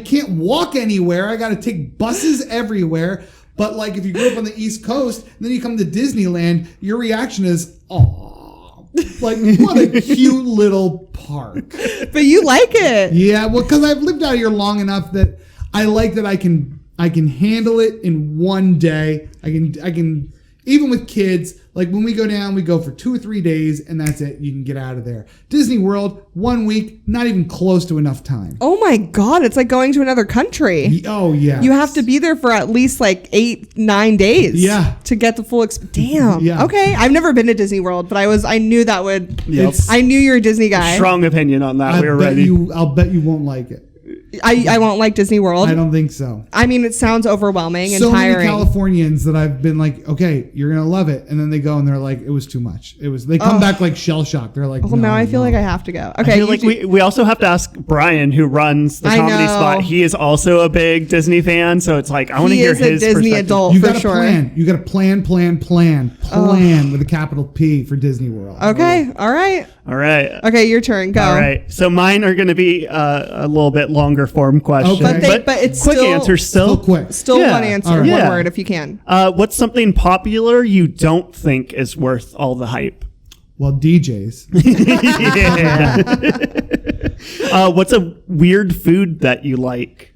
can't walk anywhere. I gotta take buses everywhere. But like if you grew up on the East Coast, and then you come to Disneyland, your reaction is, oh, like what a cute little park. But you like it. Yeah, well, because I've lived out here long enough that I like that I can handle it in one day. I can Even with kids, like when we go down, we go for 2 or 3 days and that's it. You can get out of there. Disney World, 1 week, not even close to enough time. Oh my God. It's like going to another country. Oh, yeah. You have to be there for at least like 8-9 days. Yeah. To get the full Damn. Yeah. Okay. I've never been to Disney World, but I knew that would. Yep. I knew you're a Disney guy. Strong opinion on that. We were ready. I'll bet you won't like it. I won't like Disney World. I don't think so. I mean, it sounds overwhelming and So tiring. many Californians that I've been like, okay, you're gonna love it, and then they go and they're like, it was too much. They come back like shell shocked. They're like, well, now I feel like I have to go. I Okay. feel like we also have to ask Brian, who runs the I comedy know. spot. He is also a big Disney fan, so it's like I want to hear He is a his Disney perspective. adult you for gotta sure. plan. You gotta plan with a capital P for Disney World. Okay. All right. All right. Okay. Your turn. Go. All right. So mine are going to be a little bit longer form questions. Okay. But it's quick still- answer Still quick. Still Yeah. one answer. All right. One Yeah. word if you can. What's something popular you don't think is worth all the hype? Well, DJs. Yeah. What's a weird food that you like?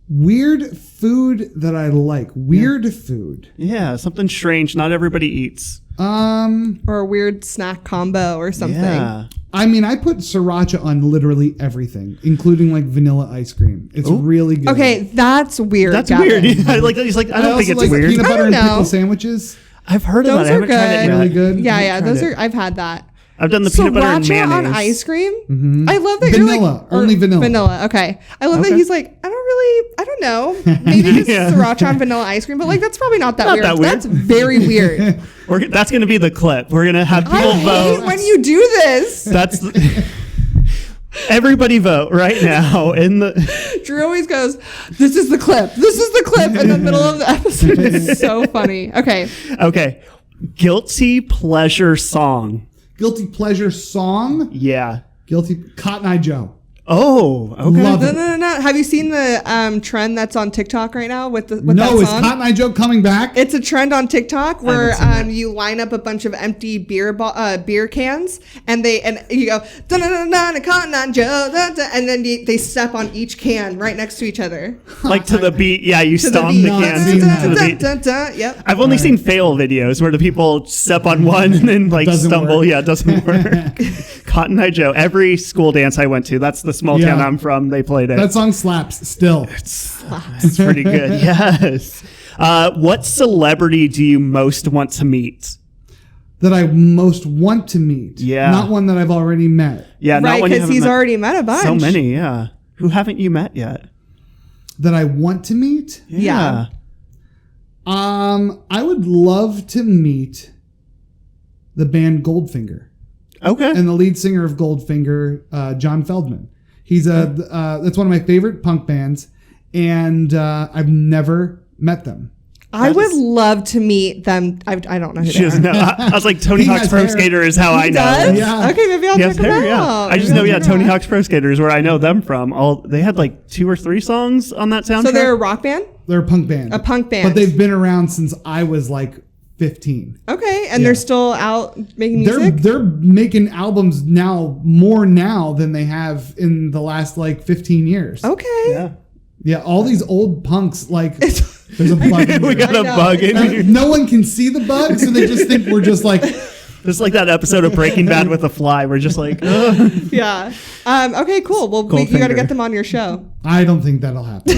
Weird food that I like. Weird food. Yeah, something strange not everybody eats. Or a weird snack combo or something. Yeah. I mean, I put sriracha on literally everything, including like vanilla ice cream. It's really good. Okay, that's weird. That's Gavin. weird. Yeah, like he's like I don't think also it's like weird. peanut I butter don't and know. pickle sandwiches. I've heard of Those that. I haven't are tried it good. yet. Really good. Yeah, tried those it. are. I've had that. I've done the peanut butter and Sriracha mayonnaise. on ice cream. I love that Vanilla. you're like Only vanilla. Vanilla. Okay. I love that Okay. he's like I don't know. Maybe just Yeah. sriracha on vanilla ice cream, but like that's probably not that Not weird. that weird. That's very weird. That's going to be the clip. We're going to have people I hate vote. when you do this. That's everybody vote right now in the. Drew always goes, "This is the clip. This is the clip" in the middle of the episode. It's so funny. Okay. Okay, guilty pleasure song. Guilty pleasure song. Yeah. Guilty Cotton Eye Joe. Oh, okay. Love No, it. no. Have you seen the trend that's on TikTok right now with that No, is song? Cotton Eye Joe coming back? It's a trend on TikTok where haven't seen you line up a bunch of empty beer cans and you go da da da da Cotton Eye Joe da, da, and then they step on each can right next to each other. Like to the beat. Yeah, you To the stomp beat. the No, I've cans seen to that. the Da, beat. da, da, yep. I've only seen fail videos where the people step on one and then like Doesn't stumble. work. Yeah, it doesn't work. Cotton Eye Joe. Every school dance I went to, that's the small town Yeah. I'm from. They played it. That song slaps still. It's pretty good. Yes. What celebrity do you most want to meet? That I most want to meet. Yeah. Not one that I've already met. Yeah, not Right, one you because haven't he's met. already met a bunch. So many. Yeah. Who haven't you met yet? That I want to meet. Yeah. I would love to meet the band Goldfinger Okay. and the lead singer of Goldfinger, John Feldman. He's that's one of my favorite punk bands, and I've never met them. I would love to meet them. I don't know who She they doesn't know. I was like, Tony He Hawk's has Pro hair. Skater is how I He know. does? Yeah. Okay, maybe I'll He has check them hair, out. yeah. I just Maybe know, I'll yeah, check 'em Tony out. Hawk's Pro Skater is where I know them from. They had like 2 or 3 songs on that soundtrack. So they're a rock band? They're a punk band. A punk band. But they've been around since I was like 15. Okay, and Yeah. they're still out making music? They're making albums more now than they have in the last like 15 years. Okay. yeah. Yeah, all these old punks like there's a bug. In We here. got I a know. bug in here. No one can see the bug, so they just think we're just like It's like that episode of Breaking Bad with the fly. We're just like, ugh. Yeah. Okay, cool. Well, you got to Goldfinger. get them on your show. I don't think that'll happen.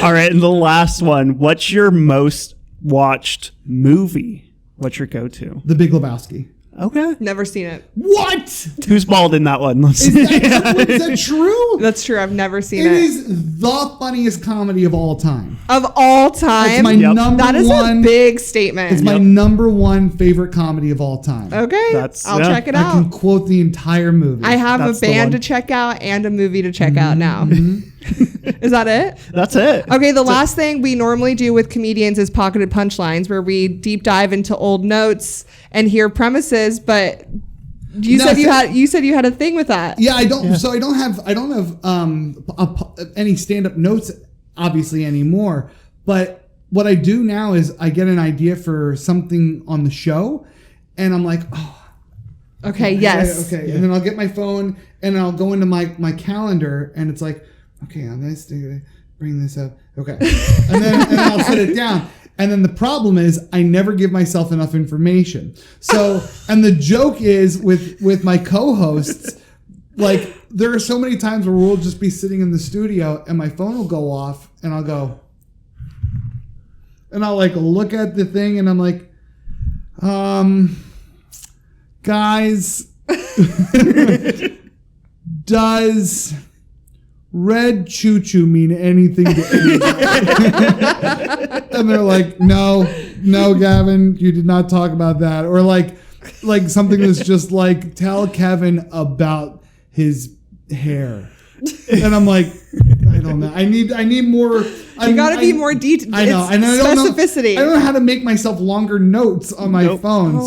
All right. And the last one. What's your most watched movie? What's your go-to? The Big Lebowski. Okay. Never seen it. What? Who's bald in that one? Let's Is that true? That's true. I've never seen It it. is the funniest comedy of all time. Of all time. It's my Yep. number That is one. a big statement. It's my number one favorite comedy of all time. Okay. That's- I'll yeah. check it I can out. quote the entire movie. I have That's a the band one. to check out and a movie to check out now. Is that it? That's it. Okay, the last thing we normally do with comedians is pocketed punchlines, where we deep dive into old notes and hear premises. But you No, said you had a thing with that. Yeah, I don't. So I don't have any stand-up notes obviously anymore. But what I do now is I get an idea for something on the show, and I'm like, oh, Okay. Yes. okay. And then I'll get my phone and I'll go into my calendar, and it's like, okay, I'm gonna bring this up. Okay, and then I'll set it down. And then the problem is I never give myself enough information. So, and the joke is with my co-hosts, like there are so many times where we'll just be sitting in the studio and my phone will go off and I'll go, and I'll like look at the thing and I'm like, guys, does red choo-choo mean anything to anybody? And they're like, no, Gavin, you did not talk about that. Or like something that's just like, tell Kevin about his hair. And I'm like, I don't know. I need more. You got to be more detailed. I know. And specificity. I don't know how to make myself longer notes on my phone.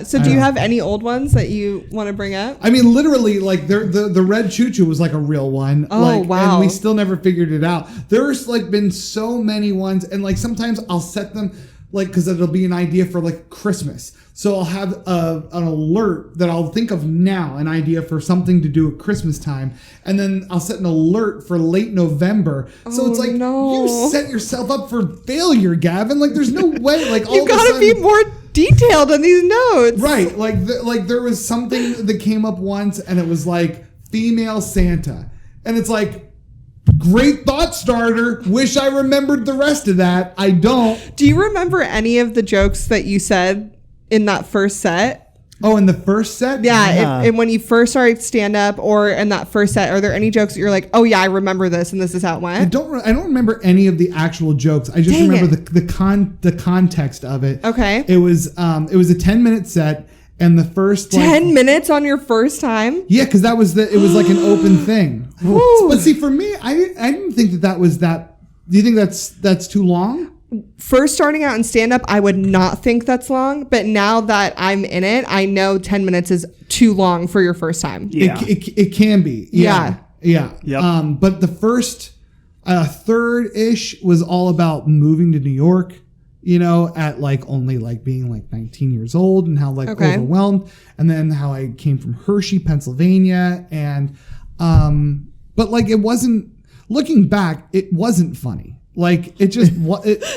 So do you have any old ones that you want to bring up? I mean, literally, like the red choo-choo was like a real one. Oh, wow. And we still never figured it out. There's like been so many ones, and like sometimes I'll set them like because it'll be an idea for like Christmas. So I'll have an alert that I'll think of now, an idea for something to do at Christmas time. And then I'll set an alert for late November. So it's like, you set yourself up for failure, Gavin. Like there's no way. Like you got to be more detailed on these notes. Right. Like there was something that came up once and it was like female Santa. And it's like, great thought starter. Wish I remembered the rest of that. I don't. Do you remember any of the jokes that you said in that first set? Oh, in the first set? Yeah. And when you first started stand up or in that first set, are there any jokes that you're like, oh yeah, I remember this and this is how it went? I don't remember any of the actual jokes. I just remember the context of it. Okay. It was a 10-minute set and the first 10 minutes on your first time? Yeah, because it was like an open thing. But see, for me, I didn't think that was that. Do you think that's too long? First starting out in stand-up, I would not think that's long, but now that I'm in it, I know 10 minutes is too long for your first time. Yeah. It can be. Yeah. Yep. But the first third-ish was all about moving to New York, at like only like being like 19 years old and how like overwhelmed, and then how I came from Hershey, Pennsylvania, and but like it wasn't, looking back, it wasn't funny. Like it just,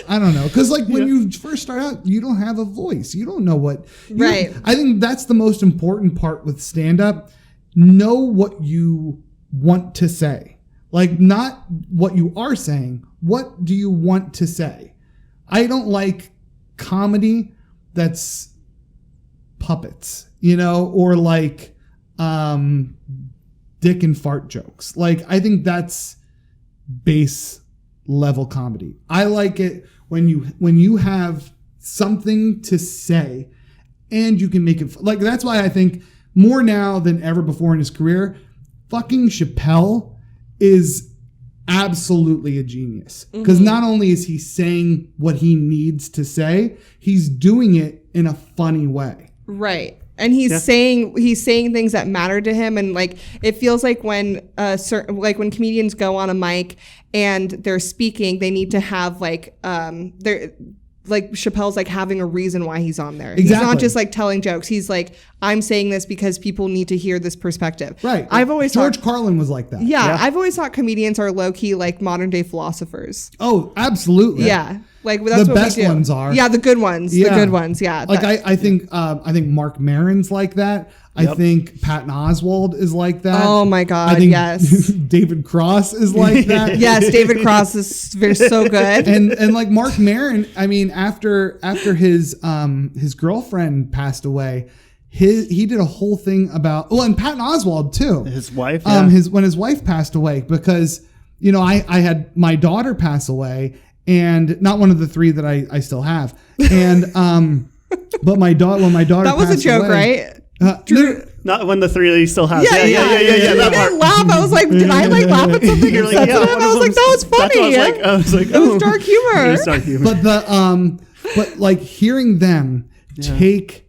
I don't know. Cause like when you first start out, you don't have a voice. You don't know what, right. I think that's the most important part with stand up. Know what you want to say. Like not what you are saying. What do you want to say? I don't like comedy that's puppets, or like, dick and fart jokes. Like, I think that's base level comedy. I like it when you have something to say and you can make it like, that's why I think more now than ever before in his career, fucking Chappelle is absolutely a genius, because not only is he saying what he needs to say, he's doing it in a funny way. Right. And he's saying things that matter to him, and like it feels like when when comedians go on a mic and they're speaking, they need to have like Chappelle's like having a reason why he's on there. Exactly. He's not just like telling jokes. He's like, I'm saying this because people need to hear this perspective. Right. I've always George Carlin was like that. Yeah, I've always thought comedians are low key like modern day philosophers. Oh, absolutely. Yeah. Like that's the what best we do. ones are. Yeah, the good ones. Yeah. The good ones. Yeah. Like I think Mark Maron's like that. I think Patton Oswalt is like that. Oh my God. I think yes. David Cross is like that. Yes, David Cross is so good. And like Mark Maron, I mean, after his girlfriend passed away, he did a whole thing about, and Patton Oswalt too. His wife. When his wife passed away, because I had my daughter pass away, and not one of the three that I still have, and but when my daughter that was a joke, away, right? Drew, not when the three that you still have. Yeah. You didn't laugh. I was like, did I like laugh at something insensitive? I was like, that was funny. I was like, it was dark humor. It was dark humor. But like hearing them take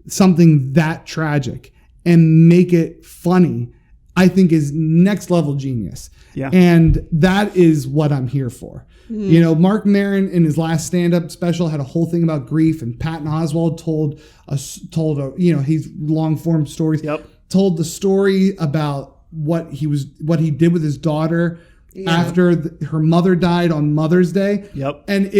something that tragic and make it funny, I think is next level genius. Yeah. And that is what I'm here for. Mark Maron in his last stand-up special had a whole thing about grief, and Patton Oswalt told his long-form stories. Yep. Told the story about what he did with his daughter after her mother died on Mother's Day. Yep. And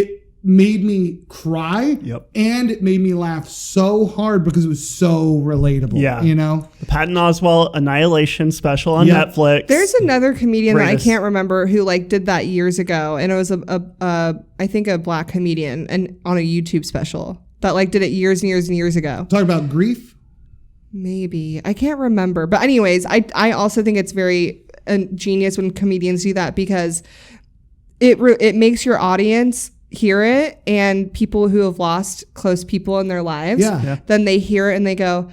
made me cry. Yep. And it made me laugh so hard because it was so relatable. Yeah. You know? The Patton Oswalt Annihilation special on Yep. Netflix. There's another comedian that Greatest. I can't remember who like did that years ago, and it was I think a black comedian and on a YouTube special that like did it years and years and years ago. Talk about grief. Maybe. I can't remember. But anyways, I also think it's very genius when comedians do that because it makes your audience hear it, and people who have lost close people in their lives, then they hear it and they go,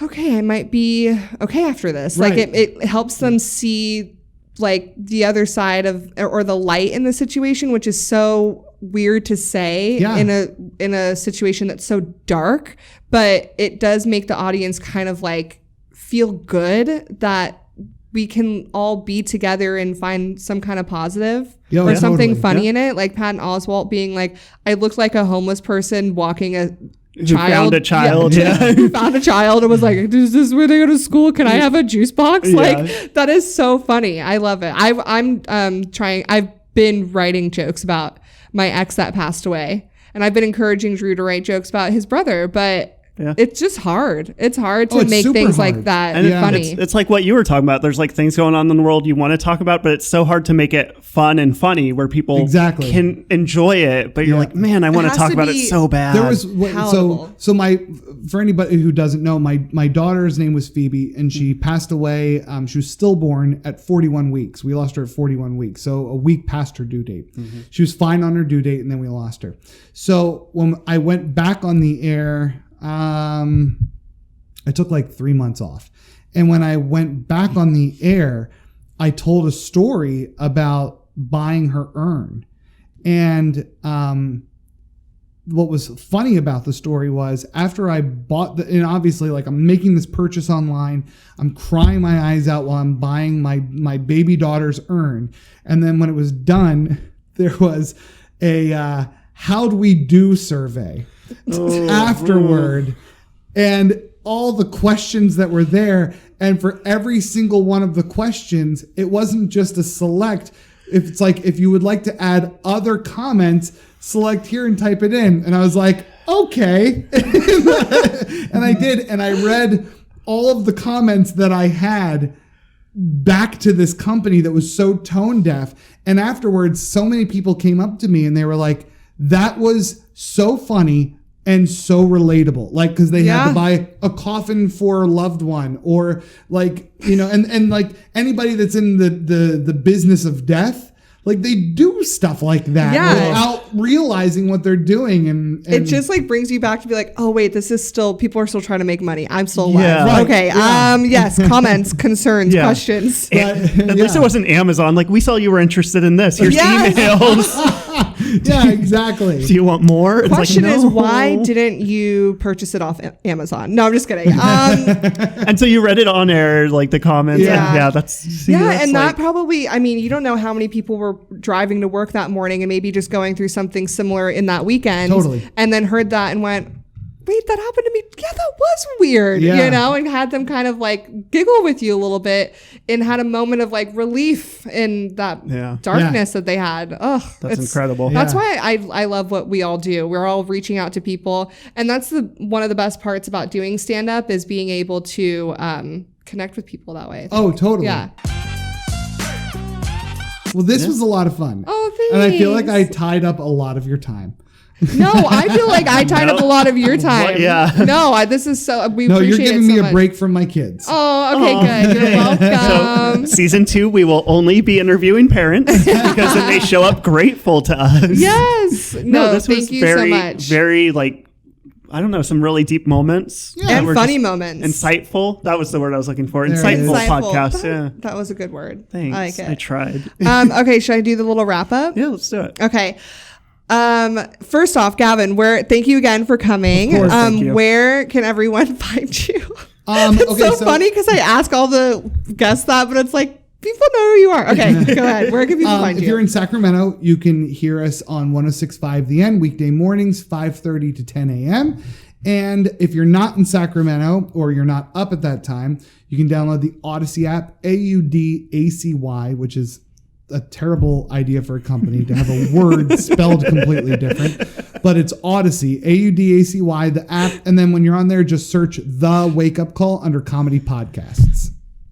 okay, I might be okay after this. Right. Like it helps them see like the other side of, or the light in the situation, which is so weird to say in a situation that's so dark, but it does make the audience kind of like feel good that we can all be together and find some kind of positive or something funny in it. Like Patton Oswalt being like, I looked like a homeless person walking a child. Found a child. Who found a child and was like, is this where they go to school? Can I have a juice box? Like, that is so funny. I love it. I've been writing jokes about my ex that passed away, and I've been encouraging Drew to write jokes about his brother, but it's just hard. It's hard to make things hard. like that And funny. It's like what you were talking about. There's like things going on in the world you want to talk about, but it's so hard to make it fun and funny where people can enjoy it. But you're like, man, I want to talk about it so bad. There was so for anybody who doesn't know, my daughter's name was Phoebe, and she passed away. She was stillborn at 41 weeks. We lost her at 41 weeks, so a week past her due date. She was fine on her due date, and then we lost her. So when I went back on the air, I took like 3 months off. And when I went back on the air, I told a story about buying her urn. And what was funny about the story was after I bought and obviously like I'm making this purchase online, I'm crying my eyes out while I'm buying my baby daughter's urn. And then when it was done, there was a how do we do survey afterward, and all the questions that were there, and for every single one of the questions, it wasn't just a select. It's like, if you would like to add other comments, select here and type it in. And I was like, okay. And I did, and I read all of the comments that I had back to this company that was so tone deaf. And afterwards, so many people came up to me and they were like, that was so funny and so relatable. Like, because they had to buy a coffin for a loved one, or like, you know, and like anybody that's in the business of death, like they do stuff like that without realizing what they're doing. And it just like brings you back to be like, oh wait, this is still, people are still trying to make money. I'm still alive. Yeah. Right. Okay. Yes. Comments, concerns, questions. At least it wasn't Amazon. Like, we saw you were interested in this. Here's emails. Yeah, exactly. Do you want more? It's Question like, is, no. why didn't you purchase it off Amazon? No, I'm just kidding. And so you read it on air, like the comments. Yeah. And that's and that like, probably, I mean, you don't know how many people were driving to work that morning and maybe just going through something similar in that weekend. Totally. And then heard that and went, wait, that happened to me. Yeah, that was weird, you know, and had them kind of like giggle with you a little bit and had a moment of like relief in that darkness that they had. Oh, that's incredible. That's why I love what we all do. We're all reaching out to people. And that's one of the best parts about doing stand-up is being able to connect with people that way. Oh, totally. Yeah. Well, this was a lot of fun. Oh, thanks. And I feel like I tied up a lot of your time. No, I feel like I tied up a lot of your time. No, this is so, we appreciate it. You're giving me so a much. break from my kids. Oh, okay, good. You're welcome. So, season 2, we will only be interviewing parents because then they show up grateful to us. Yes. No, this was thank you very, so much. very like, I don't know, some really deep moments. And funny moments. Insightful. That was the word I was looking for. There Insightful it is. podcast. That was a good word. Thanks. I like it. I tried. Okay, should I do the little wrap up? Yeah, let's do it. Okay. First off, Gavin, thank you again for coming. Of course, thank you. Where can everyone find you? It's so funny because I ask all the guests that, but it's like, people know who you are. Okay, go ahead. Where can people find you? If you're in Sacramento, you can hear us on 106.5 The End, weekday mornings, 5:30 to 10 a.m. And if you're not in Sacramento or you're not up at that time, you can download the Odyssey app, AUDACY, which is a terrible idea for a company to have a word spelled completely different, but it's Audacy, AUDACY, the app. And then when you're on there, just search The Wake Up Call under comedy podcasts.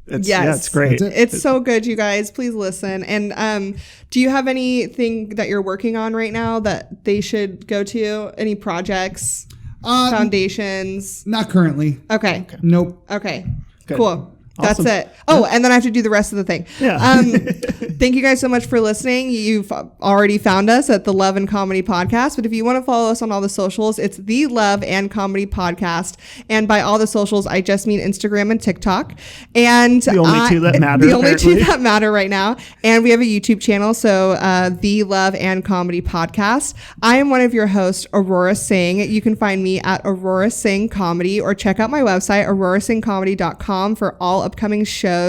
It's great. It's so good, you guys. Please listen. And do you have anything that you're working on right now that they should go to? Any projects, foundations? Not currently. Okay. Nope. Okay. Good. Cool. Awesome. That's it. Oh, and then I have to do the rest of the thing. Yeah. Thank you guys so much for listening. You've already found us at the Love and Comedy Podcast, but if you want to follow us on all the socials, it's the Love and Comedy Podcast. And by all the socials, I just mean Instagram and TikTok. And the only two that matter. The only two that matter right now. And we have a YouTube channel, so the Love and Comedy Podcast. I am one of your hosts, Aurora Singh. You can find me at Aurora Singh Comedy, or check out my website, aurorasingcomedy.com, for all upcoming shows.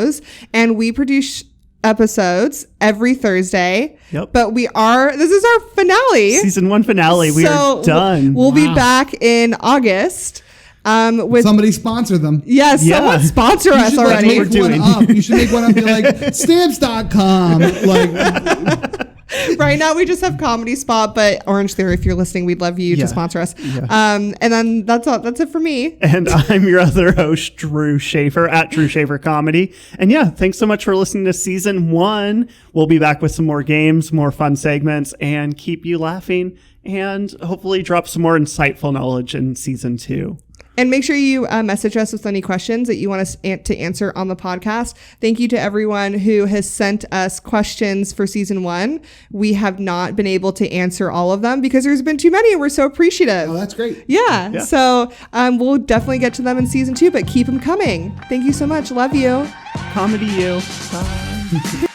And we produce episodes every Thursday. Yep. But this is our finale. Season 1 finale. We are done. We'll be back in August. With somebody sponsor them. Yes, someone sponsor us already. You should make one up. Be like stamps.com. Like right now we just have Comedy Spot, but Orange Theory, if you're listening, we'd love you to sponsor us. Yeah. And then that's it for me. And I'm your other host, Drew Schaefer, at Drew Schaefer Comedy. And yeah, thanks so much for listening to season 1. We'll be back with some more games, more fun segments, and keep you laughing, and hopefully drop some more insightful knowledge in season 2. And make sure you message us with any questions that you want us to answer on the podcast. Thank you to everyone who has sent us questions for season 1. We have not been able to answer all of them because there's been too many, and we're so appreciative. Oh, that's great. Yeah. So we'll definitely get to them in season 2, but keep them coming. Thank you so much. Love you. Comedy you. Bye.